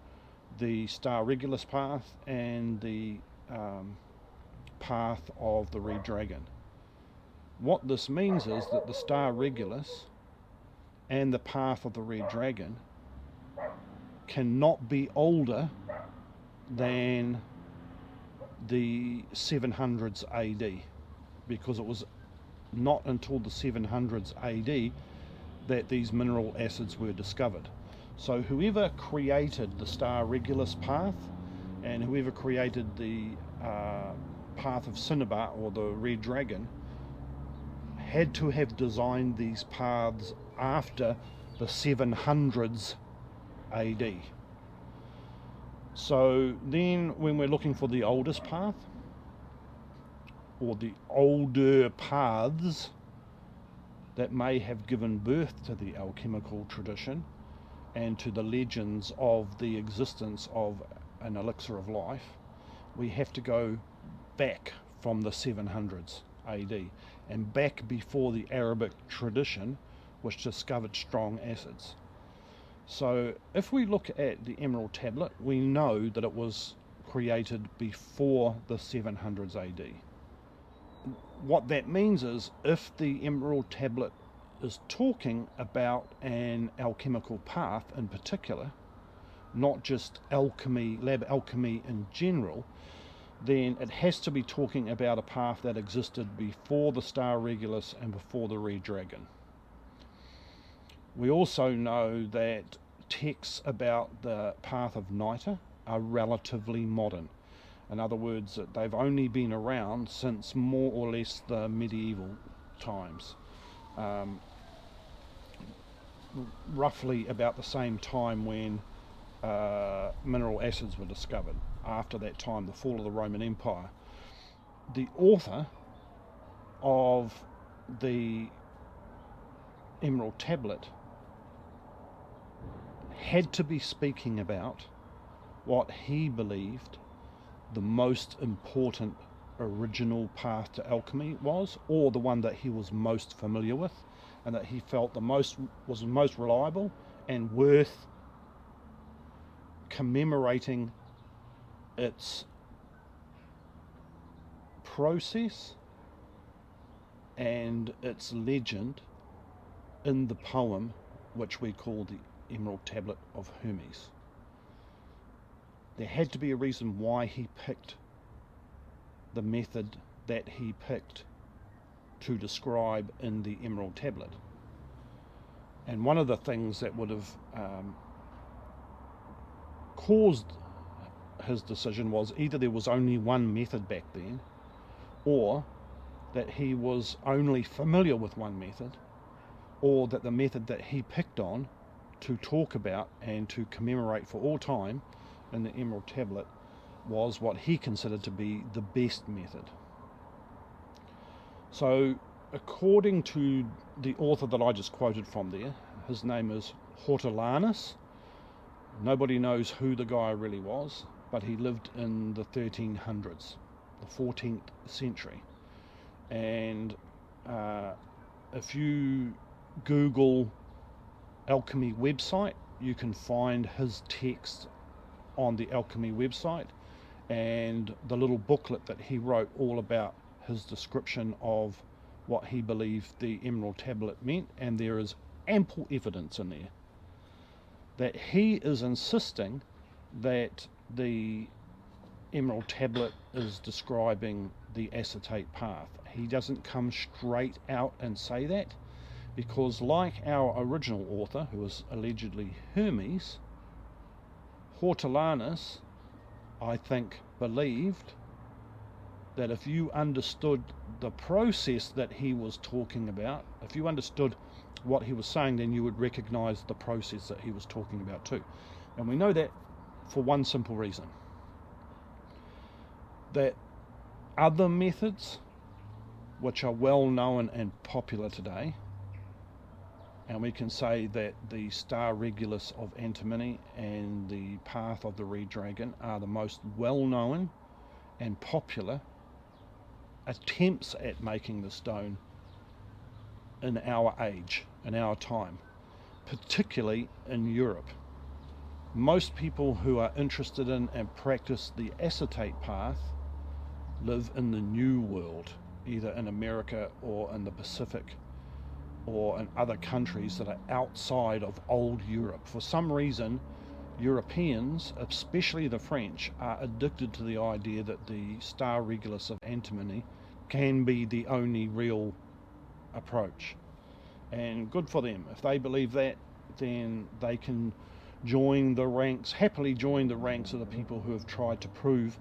the star regulus path and the path of the red dragon. What this means is that the star regulus and the path of the red dragon cannot be older than the 700s AD, because it was not until the 700s AD that these mineral acids were discovered. So whoever created the star regulus path and whoever created the path of cinnabar or the red dragon had to have designed these paths after the 700s AD. So then when we're looking for the oldest path or the older paths that may have given birth to the alchemical tradition and to the legends of the existence of an elixir of life, we have to go back from the 700s AD and back before the Arabic tradition, which discovered strong acids. So if we look at the emerald tablet, we know that it was created before the 700s AD. What that means is, if the emerald tablet is talking about an alchemical path in particular, not just alchemy, lab alchemy in general, then it has to be talking about a path that existed before the star regulus and before the red dragon. We also know that texts about the path of niter are relatively modern. In other words, that they've only been around since more or less the medieval times. Roughly about the same time when mineral acids were discovered. After that time, the fall of the Roman Empire. The author of the emerald tablet had to be speaking about what he believed the most important original path to alchemy was, or the one that he was most familiar with and that he felt was most reliable and worth commemorating its process and its legend in the poem which we call the Emerald Tablet of Hermes. There had to be a reason why he picked the method that he picked to describe in the Emerald Tablet. And one of the things that would have caused his decision was either there was only one method back then, or that he was only familiar with one method, or that the method that he picked on to talk about and to commemorate for all time in the Emerald Tablet was what he considered to be the best method. So according to the author that I just quoted from there, his name is Hortolanus. Nobody knows who the guy really was, but he lived in the 1300s, the 14th century. And if you Google Alchemy website, you can find his text on the Alchemy website and the little booklet that he wrote all about his description of what he believed the Emerald Tablet meant, and there is ample evidence in there that he is insisting that the Emerald Tablet is describing the acetate path. He doesn't come straight out and say that, because like our original author, who was allegedly Hermes, Hortolanus, I think, believed that if you understood the process that he was talking about, if you understood what he was saying, then you would recognize the process that he was talking about too. And we know that for one simple reason, that other methods which are well known and popular today, and we can say that the star Regulus of antimony and the path of the Red Dragon are the most well known and popular attempts at making the stone in our age, in our time, particularly in Europe. Most people who are interested in and practice the acetate path live in the New World, either in America or in the Pacific or in other countries that are outside of old Europe. For some reason, Europeans, especially the French, are addicted to the idea that the star Regulus of antimony can be the only real approach. And good for them. If they believe that, then they can join the ranks, happily join the ranks of the people who have tried to prove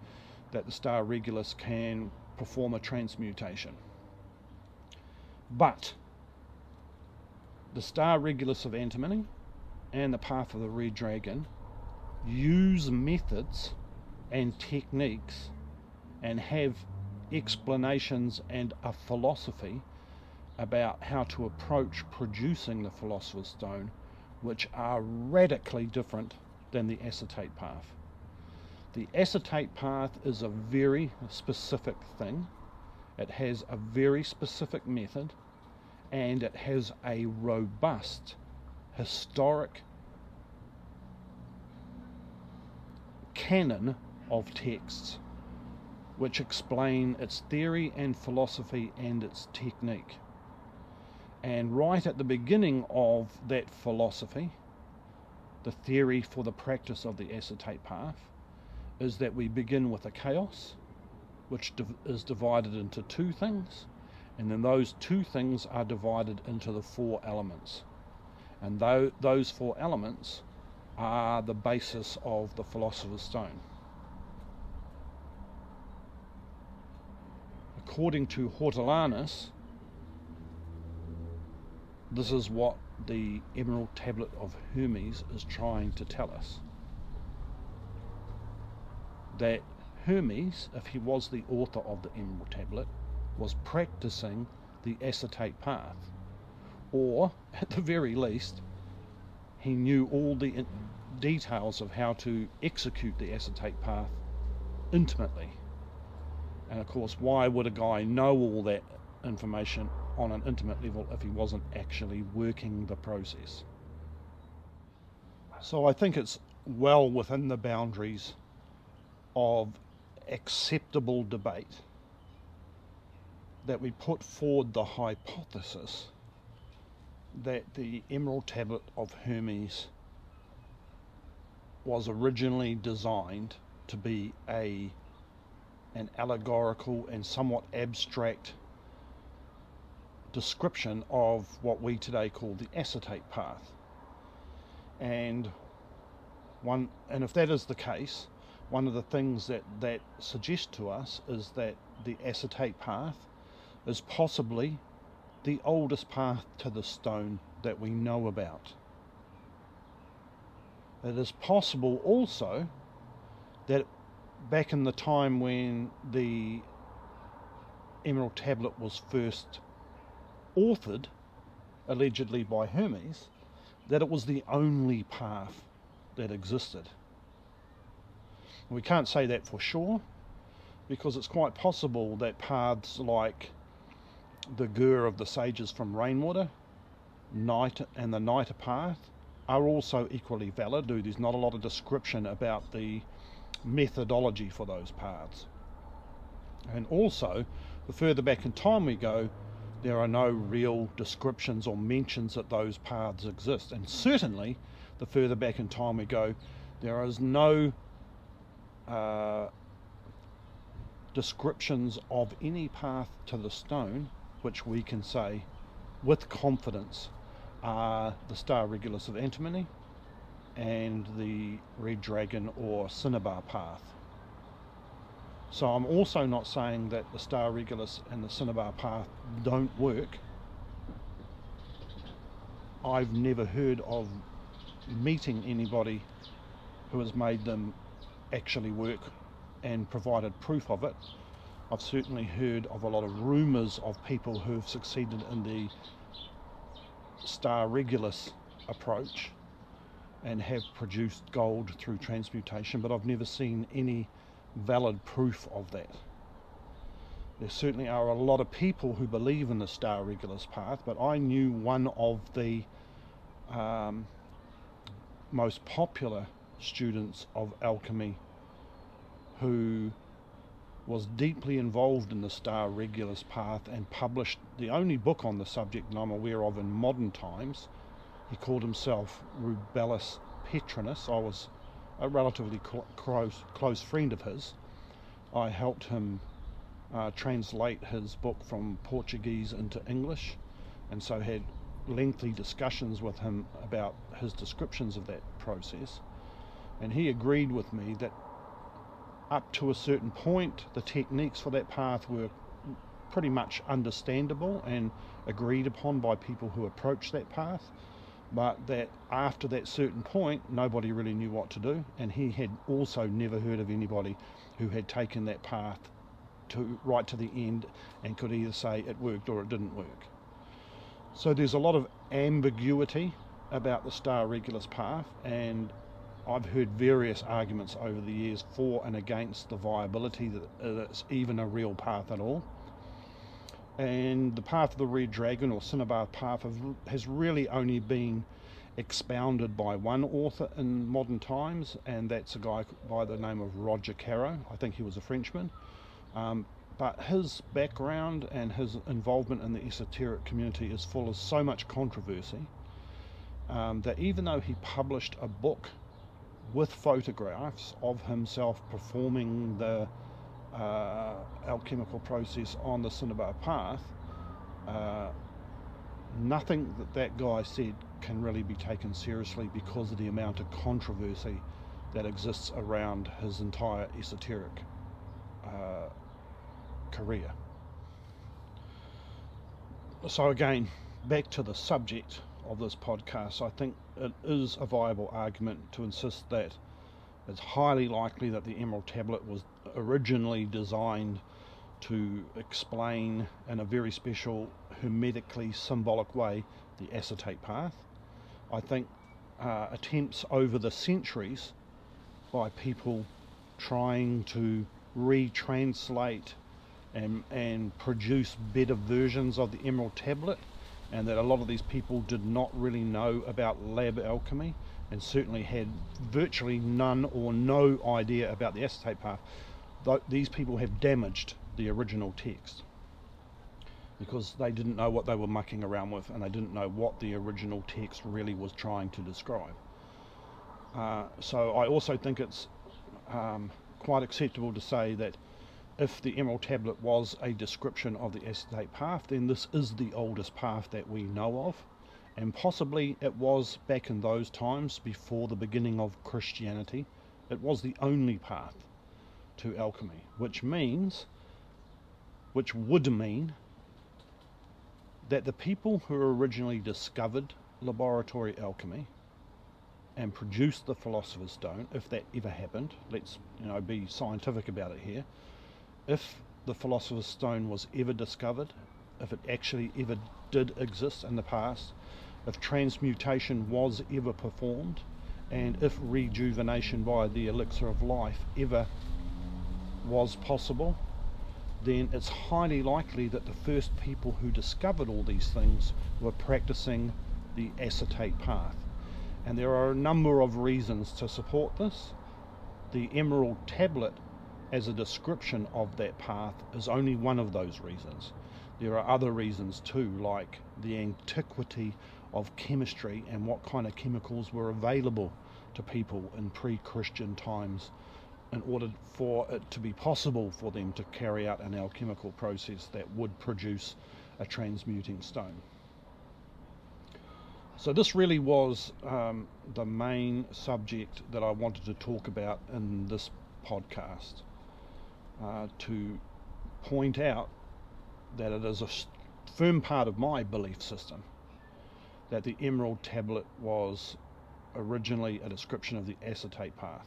that the star Regulus can perform a transmutation. But the star Regulus of antimony and the path of the Red Dragon use methods and techniques and have explanations and a philosophy about how to approach producing the Philosopher's Stone, which are radically different than the acetate path. The acetate path is a very specific thing. It has a very specific method, and it has a robust historic canon of texts which explain its theory and philosophy and its technique. And right at the beginning of that philosophy, the theory for the practice of the acetate path is that we begin with a chaos, which is divided into two things, and then those two things are divided into the four elements. And those four elements are the basis of the Philosopher's Stone. According to Hortolanus, this is what the Emerald Tablet of Hermes is trying to tell us. That Hermes, if he was the author of the Emerald Tablet, was practicing the acetate path, or at the very least he knew all the details of how to execute the acetate path intimately. And of course, why would a guy know all that information on an intimate level if he wasn't actually working the process? So I think it's well within the boundaries of acceptable debate that we put forward the hypothesis that the Emerald Tablet of Hermes was originally designed to be an allegorical and somewhat abstract description of what we today call the acetate path. And if that is the case, one of the things that suggests to us is that the acetate path is possibly the oldest path to the stone that we know about. It is possible also that back in the time when the Emerald Tablet was first authored, allegedly by Hermes, that it was the only path that existed. We can't say that for sure, because it's quite possible that paths like the Gur of the Sages from Rainwater, Night and the Nighter path are also equally valid. There's not a lot of description about the methodology for those paths. And also, the further back in time we go, there are no real descriptions or mentions that those paths exist. And certainly, the further back in time we go, there is no descriptions of any path to the stone which we can say with confidence are the star Regulus of antimony and the red dragon or cinnabar path. So I'm also not saying that the star Regulus and the cinnabar path don't work. I've never heard of meeting anybody who has made them actually work and provided proof of it. I've certainly heard of a lot of rumours of people who have succeeded in the star Regulus approach and have produced gold through transmutation, but I've never seen any valid proof of that. There certainly are a lot of people who believe in the star Regulus path, but I knew one of the most popular students of alchemy who was deeply involved in the star Regulus path and published the only book on the subject that I'm aware of in modern times. He called himself Rubaphilos. I was a relatively close friend of his. I helped him translate his book from Portuguese into English, and so had lengthy discussions with him about his descriptions of that process. And he agreed with me that up to a certain point the techniques for that path were pretty much understandable and agreed upon by people who approached that path, but that after that certain point nobody really knew what to do, and he had also never heard of anybody who had taken that path right to the end and could either say it worked or it didn't work. So there's a lot of ambiguity about the star Regulus path, and I've heard various arguments over the years for and against the viability that it's even a real path at all. And the path of the red dragon or cinnabar path has really only been expounded by one author in modern times, and that's a guy by the name of Roger Caro. I think he was a Frenchman. But his background and his involvement in the esoteric community is full of so much controversy that even though he published a book with photographs of himself performing the alchemical process on the cinnabar path, nothing that guy said can really be taken seriously because of the amount of controversy that exists around his entire esoteric career. So again, back to the subject of this podcast, I think it is a viable argument to insist that it's highly likely that the Emerald Tablet was originally designed to explain in a very special, hermetically symbolic way the acetate path. I think attempts over the centuries by people trying to retranslate and produce better versions of the Emerald Tablet, and that a lot of these people did not really know about lab alchemy and certainly had virtually none or no idea about the acetate path. These people have damaged the original text because they didn't know what they were mucking around with, and they didn't know what the original text really was trying to describe. So I also think it's quite acceptable to say that if the Emerald Tablet was a description of the acetate path, then this is the oldest path that we know of, and possibly it was back in those times before the beginning of Christianity. It was the only path to alchemy, which would mean that the people who originally discovered laboratory alchemy and produced the Philosopher's Stone, if that ever happened, let's be scientific about it here, if the Philosopher's Stone was ever discovered, if it actually ever did exist in the past, if transmutation was ever performed, and if rejuvenation by the elixir of life ever was possible, then it's highly likely that the first people who discovered all these things were practicing the acetate path. And there are a number of reasons to support this. The Emerald Tablet as a description of that path is only one of those reasons. There are other reasons too, like the antiquity of chemistry and what kind of chemicals were available to people in pre-Christian times in order for it to be possible for them to carry out an alchemical process that would produce a transmuting stone. So this really was the main subject that I wanted to talk about in this podcast, to point out that it is a firm part of my belief system that the emerald tablet was originally a description of the acetate path,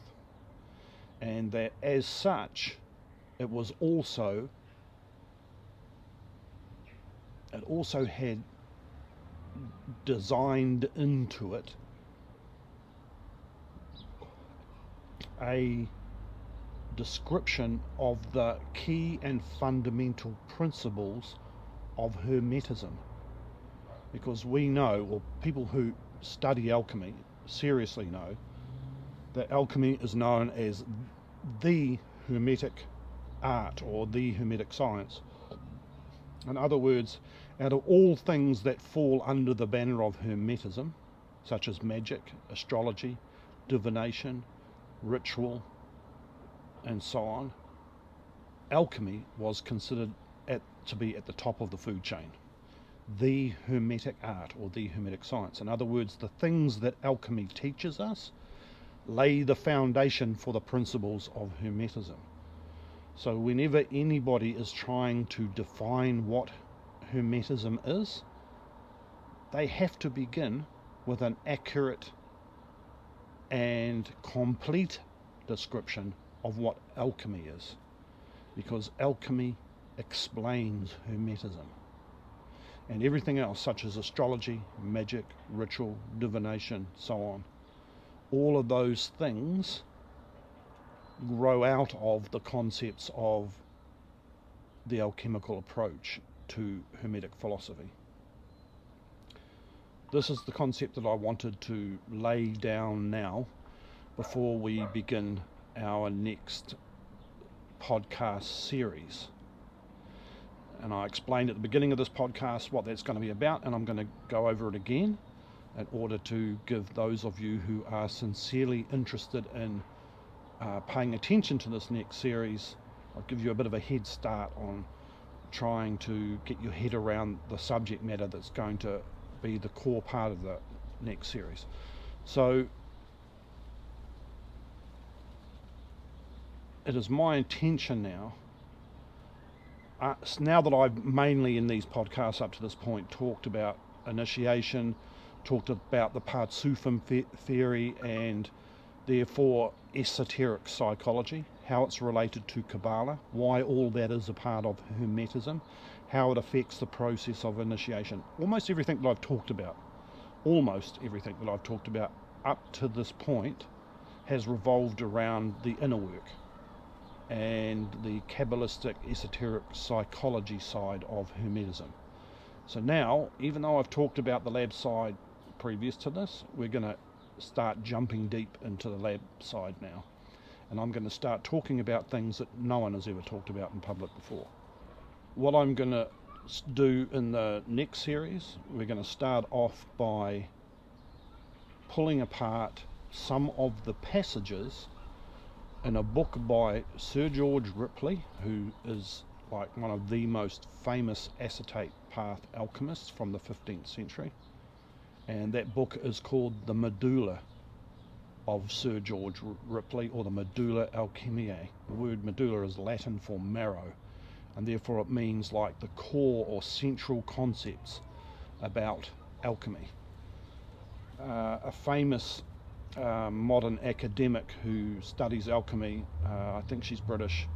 and that as such it also had designed into it a description of the key and fundamental principles of Hermetism, because we know, or people who study alchemy seriously know, that alchemy is known as the Hermetic art or the Hermetic science. In other words, out of all things that fall under the banner of Hermetism, such as magic, astrology, divination, ritual, and so on, alchemy was considered to be at the top of the food chain. The Hermetic art or the Hermetic science. In other words, the things that alchemy teaches us lay the foundation for the principles of Hermetism. So whenever anybody is trying to define what Hermetism is, they have to begin with an accurate and complete description of what alchemy is, because alchemy explains Hermetism. And everything else, such as astrology, magic, ritual, divination, so on, all of those things grow out of the concepts of the alchemical approach to Hermetic philosophy. This is the concept that I wanted to lay down now before we begin our next podcast series. And I explained at the beginning of this podcast what that's going to be about, and I'm going to go over it again in order to give those of you who are sincerely interested in paying attention to this next series, I'll give you a bit of a head start on trying to get your head around the subject matter that's going to be the core part of the next series. So it is my intention now, now that I've mainly in these podcasts up to this point talked about initiation, talked about the Partsufim theory and therefore esoteric psychology, how it's related to Kabbalah, why all that is a part of Hermetism, how it affects the process of initiation. Almost everything that I've talked about up to this point has revolved around the inner work and the Kabbalistic esoteric psychology side of Hermetism. So now, even though I've talked about the lab side previous to this, we're going to start jumping deep into the lab side now. And I'm going to start talking about things that no one has ever talked about in public before. What I'm going to do in the next series, we're going to start off by pulling apart some of the passages in a book by Sir George Ripley, who is like one of the most famous acetate path alchemists from the 15th century. And that book is called The Medulla of Sir George Ripley, or the Medulla Alchemiae. The word medulla is Latin for marrow, and therefore it means like the core or central concepts about alchemy. A famous modern academic who studies alchemy, I think she's British,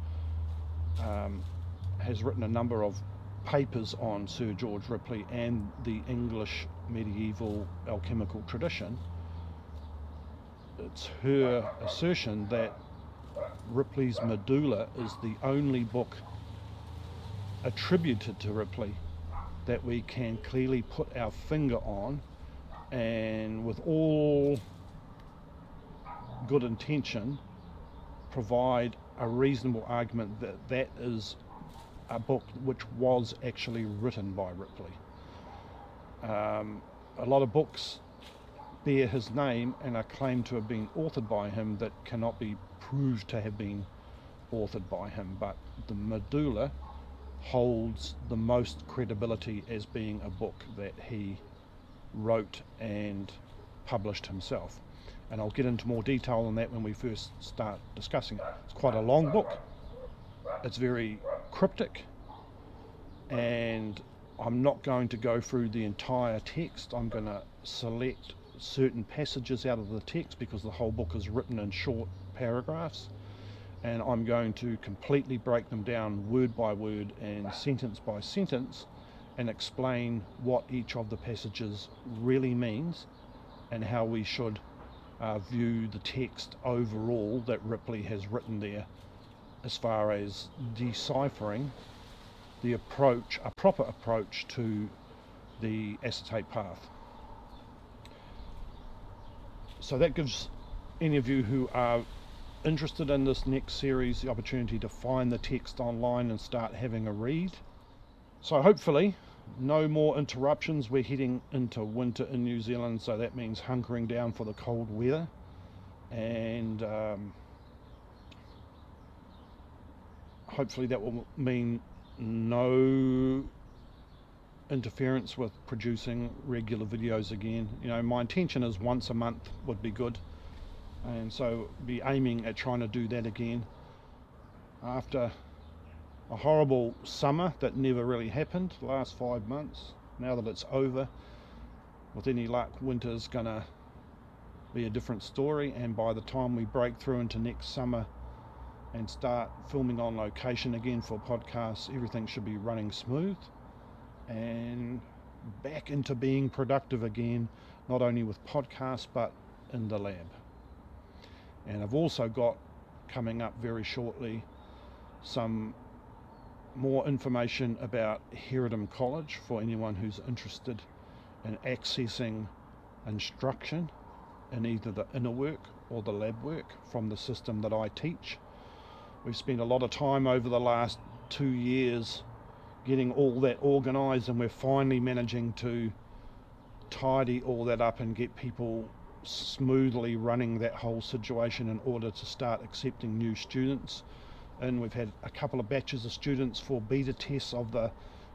has written a number of papers on Sir George Ripley and the English medieval alchemical tradition. It's her assertion that Ripley's Medulla is the only book attributed to Ripley that we can clearly put our finger on, and with all good intention provide a reasonable argument that that is a book which was actually written by Ripley. A lot of books bear his name and are claimed to have been authored by him that cannot be proved to have been authored by him, but the Medulla holds the most credibility as being a book that he wrote and published himself. And I'll get into more detail on that when we first start discussing it. It's quite a long book. It's very cryptic, and I'm not going to go through the entire text. I'm going to select certain passages out of the text because the whole book is written in short paragraphs, and I'm going to completely break them down word by word and sentence by sentence and explain what each of the passages really means and how we should view the text overall that Ripley has written there, as far as deciphering the approach, a proper approach to the acetate path. So that gives any of you who are interested in this next series the opportunity to find the text online and start having a read. So hopefully no more interruptions. We're heading into winter in New Zealand, so that means hunkering down for the cold weather, and hopefully that will mean no interference with producing regular videos again. You know, my intention is once a month would be good, and so be aiming at trying to do that again after a horrible summer that never really happened the last 5 months. Now that it's over, with any luck, winter's gonna be a different story, and by the time we break through into next summer and start filming on location again for podcasts, everything should be running smooth and back into being productive again, not only with podcasts but in the lab. And I've also got coming up very shortly some more information about Hermetic College for anyone who's interested in accessing instruction in either the inner work or the lab work from the system that I teach. We've spent a lot of time over the last 2 years getting all that organised, and we're finally managing to tidy all that up and get people smoothly running that whole situation in order to start accepting new students. And we've had a couple of batches of students for beta tests of the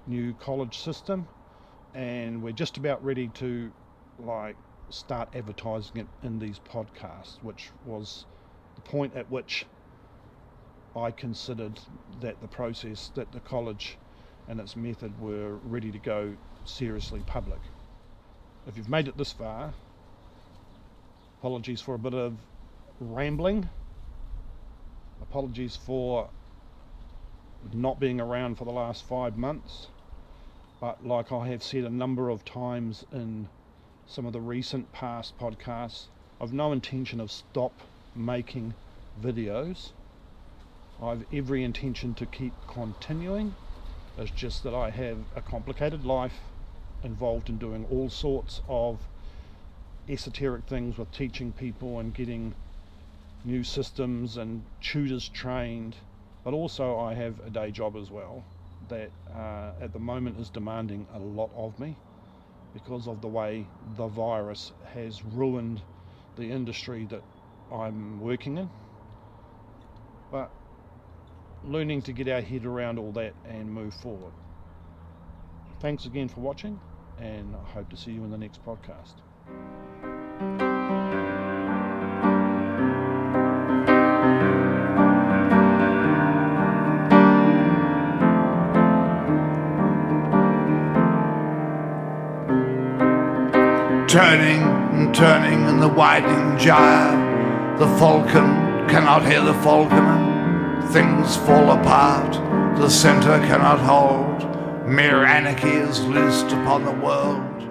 new college system, and we're just about ready to start advertising it in these podcasts, which was the point at which I considered that the process, that the college and its method were ready to go seriously public. If you've made it this far, apologies for a bit of rambling. Apologies for not being around for the last 5 months, but like I have said a number of times in some of the recent past podcasts, I've no intention of stop making videos. I've every intention to keep continuing. It's just that I have a complicated life involved in doing all sorts of esoteric things with teaching people and getting new systems and tutors trained, but also I have a day job as well that at the moment is demanding a lot of me because of the way the virus has ruined the industry that I'm working in. But learning to get our head around all that and move forward. Thanks again for watching, and I hope to see you in the next podcast. Turning and turning in the widening gyre, the falcon cannot hear the falconer. Things fall apart, the centre cannot hold. Mere anarchy is loosed upon the world.